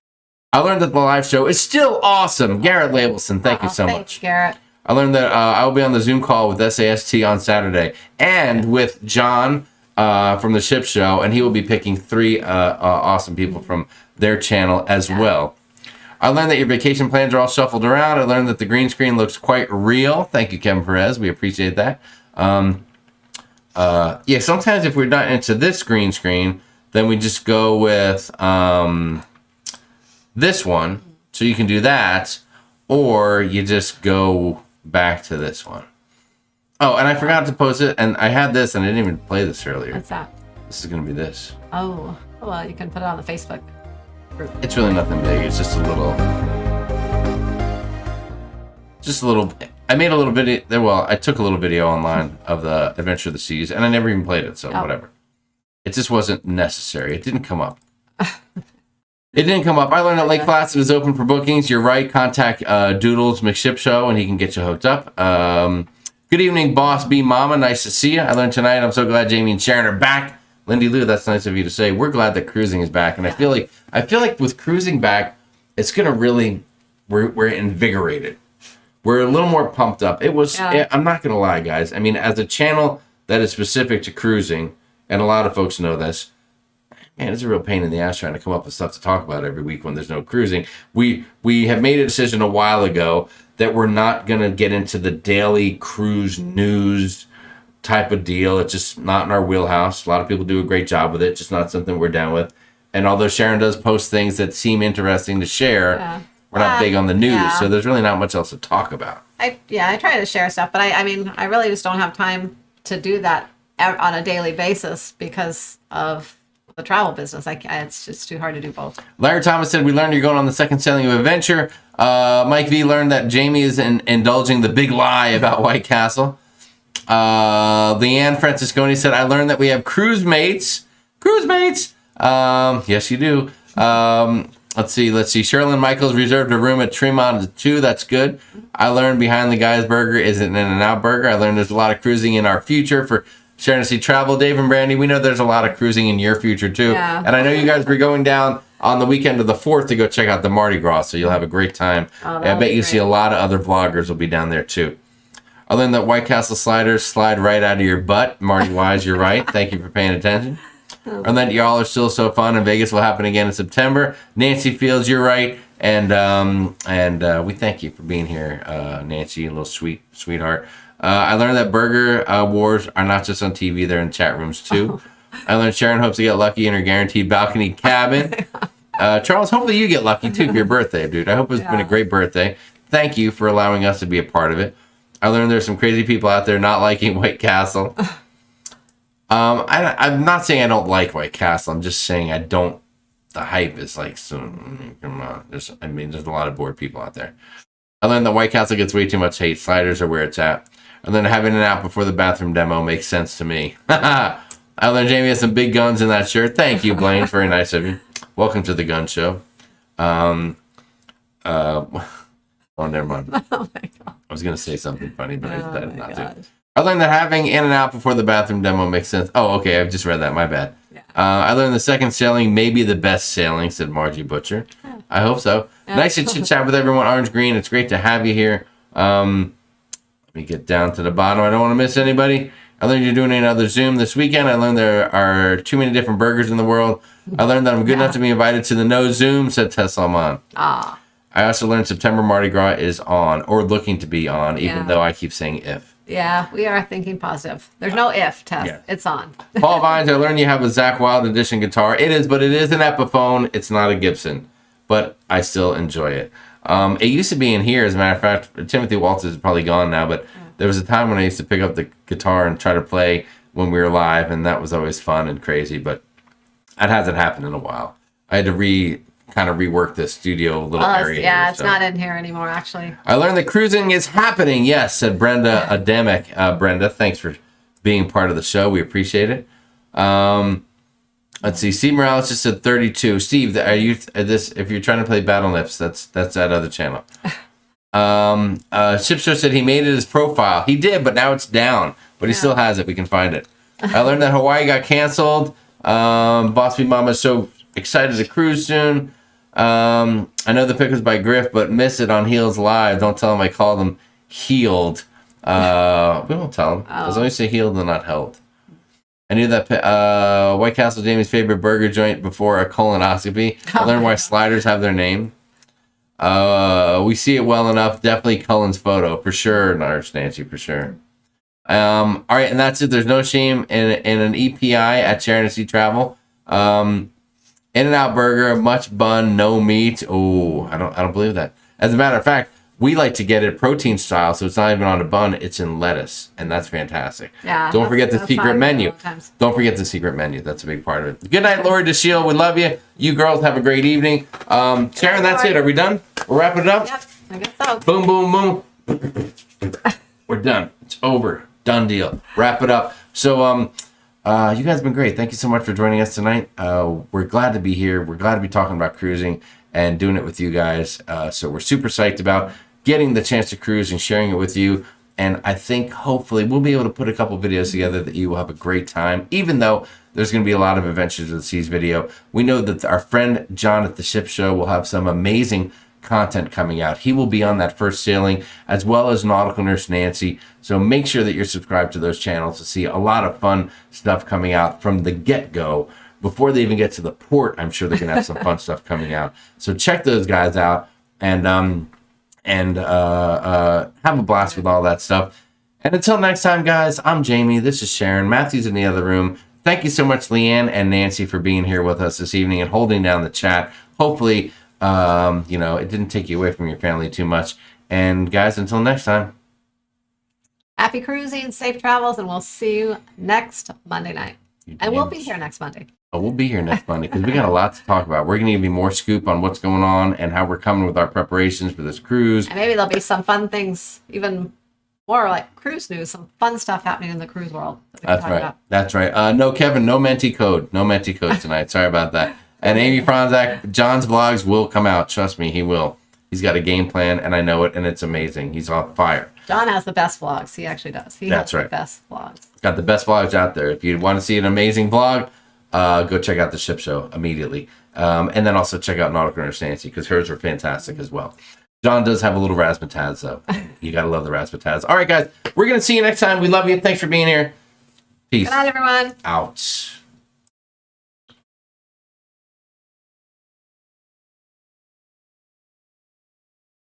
I learned that the live show is still awesome. Garrett Labelson, thank you so much. Garrett. I learned that I will be on the Zoom call with SAST on Saturday and with John from the Ship Show, and he will be picking 3 awesome people from their channel as well. I learned that your vacation plans are all shuffled around. I learned that the green screen looks quite real. Thank you, Kevin Perez. We appreciate that. Sometimes if we're not into this green screen, then we just go with this one. So you can do that, or you just go back to this one. Oh, and I forgot to post it, and I had this, and I didn't even play this earlier. What's that? This is going to be this. Oh, well, you can put it on the Facebook group. It's really nothing big. It's just a little. I made a little video. Well, I took a little video online of the Adventure of the Seas, and I never even played it, so whatever. It just wasn't necessary. It didn't come up. It didn't come up. I learned that Lake Placid is open for bookings. You're right. Contact Doodles McShip Show, and he can get you hooked up. Good evening, Boss B Mama. Nice to see you. I learned tonight. I'm so glad Jamie and Sharon are back. Lindy Lou, that's nice of you to say. We're glad that cruising is back, and I feel like with cruising back, it's gonna really we're invigorated. We're a little more pumped up. It was. I'm not gonna lie, guys. I mean, as a channel that is specific to cruising, and a lot of folks know this. Man, it's a real pain in the ass trying to come up with stuff to talk about every week when there's no cruising. We have made a decision a while ago that we're not going to get into the daily cruise news type of deal. It's just not in our wheelhouse. A lot of people do a great job with it. Just not something we're down with. And although Sharon does post things that seem interesting to share, we're not big on the news. So there's really not much else to talk about. I try to share stuff, but I mean, I really just don't have time to do that on a daily basis because of the travel business. It's just too hard to do both. Larry Thomas said, we learned you're going on the second sailing of Adventure. Mike V learned that Jamie is indulging the big lie about White Castle. Leanne Francisconi said, I learned that we have cruise mates. Cruise mates! Yes, you do. Let's see. Sherilyn Michaels reserved a room at Tremont 2. That's good. I learned Behind the Guy's Burger is an In-N-Out burger. I learned there's a lot of cruising in our future for Sharon and Travel. Dave and Brandy, we know there's a lot of cruising in your future too. Yeah. And I know you guys were going down on the weekend of the 4th to go check out the Mardi Gras, so you'll have a great time. I bet you see a lot of other vloggers will be down there too. I learned that White Castle sliders slide right out of your butt. Marty Wise, you're right. Thank you for paying attention. And that y'all are still so fun, and Vegas will happen again in September. Nancy Fields, you're right. And we thank you for being here, Nancy, a little sweetheart. I learned that burger wars are not just on TV, they're in chat rooms too. I learned Sharon hopes to get lucky in her guaranteed balcony cabin. Charles, hopefully you get lucky too for your birthday, dude. I hope it's been a great birthday. Thank you for allowing us to be a part of it. I learned there's some crazy people out there not liking White Castle. I'm not saying I don't like White Castle. I'm just saying I don't. The hype is like, come on. There's a lot of bored people out there. I learned that White Castle gets way too much hate. Sliders are where it's at. And then having an out before the bathroom demo makes sense to me. I learned Jamie has some big guns in that shirt. Thank you, Blaine. Very nice of you. Welcome to the gun show. Oh, never mind. Oh my God. I was going to say something funny, but I decided not to. I learned that having in and out before the bathroom demo makes sense. Oh, okay. I've just read that. My bad. Yeah. I learned the second sailing may be the best sailing, said Margie Butcher. Yeah. I hope so. Yeah. Nice to chit chat with everyone. Orange Green, it's great to have you here. Let me get down to the bottom. I don't want to miss anybody. I learned you're doing another Zoom this weekend. I learned there are too many different burgers in the world. I learned that I'm good enough to be invited to the No Zoom, said Tess Salman. I also learned September Mardi Gras is on, or looking to be on, even though I keep saying if. Yeah, we are thinking positive. There's no if, Tess. Yeah. It's on. Paul Vines, I learned you have a Zakk Wylde edition guitar. It is, but it is an Epiphone. It's not a Gibson, but I still enjoy it. It used to be in here, as a matter of fact. Timothy Waltz is probably gone now, but there was a time when I used to pick up the guitar and try to play when we were live, and that was always fun and crazy, but that hasn't happened in a while. I had to rework the studio little area. Yeah, here, it's not in here anymore, actually. I learned that cruising is happening. Yes, said Brenda Ademic. Brenda, thanks for being part of the show. We appreciate it. Let's see. Steve Morales just said 32. Steve, are you this? If you're trying to play Battle Nips, that's that other channel. Shipster said he made it his profile. He did, but now it's down. But he still has it. We can find it. I learned that Hawaii got canceled. Boss B Mama is so excited to cruise soon. I know the pick was by Griff, but miss it on Heels Live. Don't tell him I called him healed. We won't tell him. As long as you say healed and not held. I knew that White Castle Jamie's favorite burger joint before a colonoscopy. I learned why sliders have their name. We see it well enough. Definitely Cullen's photo for sure. Nurse Nancy for sure. All right, and that's it. There's no shame in an EPI at Sharon and Travel. In-N-Out burger, much bun, no meat. Oh, I don't believe that. As a matter of fact, we like to get it protein style, so it's not even on a bun, it's in lettuce, and that's fantastic. Yeah. Don't forget the secret menu. Don't forget the secret menu. That's a big part of it. Good night, Lori DeShield. We love you. You girls have a great evening. Sharon, that's it. Are we done? We're wrapping it up? Yep, I guess so. Boom, boom, boom. We're done. It's over. Done deal. Wrap it up. So, you guys have been great. Thank you so much for joining us tonight. We're glad to be here. We're glad to be talking about cruising and doing it with you guys. So we're super psyched about getting the chance to cruise and sharing it with you. And I think hopefully we'll be able to put a couple videos together that you will have a great time. Even though there's going to be a lot of Adventures of the Seas video, we know that our friend John at the Ship Show will have some amazing content coming out. He will be on that first sailing, as well as Nautical Nurse Nancy. So make sure that you're subscribed to those channels to see a lot of fun stuff coming out from the get-go. Before they even get to the port, I'm sure they're going to have some fun stuff coming out. So check those guys out and have a blast with all that stuff. And until next time, guys, I'm Jamie. This is Sharon. Matthew's in the other room. Thank you so much, Leanne and Nancy, for being here with us this evening and holding down the chat. Hopefully, it didn't take you away from your family too much. And guys, until next time. Happy cruising, safe travels, and we'll see you next Monday night. And we'll be here next Monday. Oh, we'll be here next Monday because we got a lot to talk about. We're going to give you more scoop on what's going on and how we're coming with our preparations for this cruise. And maybe there'll be some fun things, even more like cruise news, some fun stuff happening in the cruise world. That's right. About. That's right. No, Kevin, no Menti code. No Menti code tonight. Sorry about that. And Amy Franzak, John's vlogs will come out. Trust me, he will. He's got a game plan, and I know it, and it's amazing. He's on fire. John has the best vlogs. He actually does. He has the best vlogs. Got the best vlogs out there. If you want to see an amazing vlog, go check out the ship show immediately. And then also check out Nautical Nurse Nancy, because hers are fantastic as well. John does have a little razzmatazz, though. You got to love the razzmatazz. All right, guys. We're going to see you next time. We love you. Thanks for being here. Peace. Good night, everyone. Out.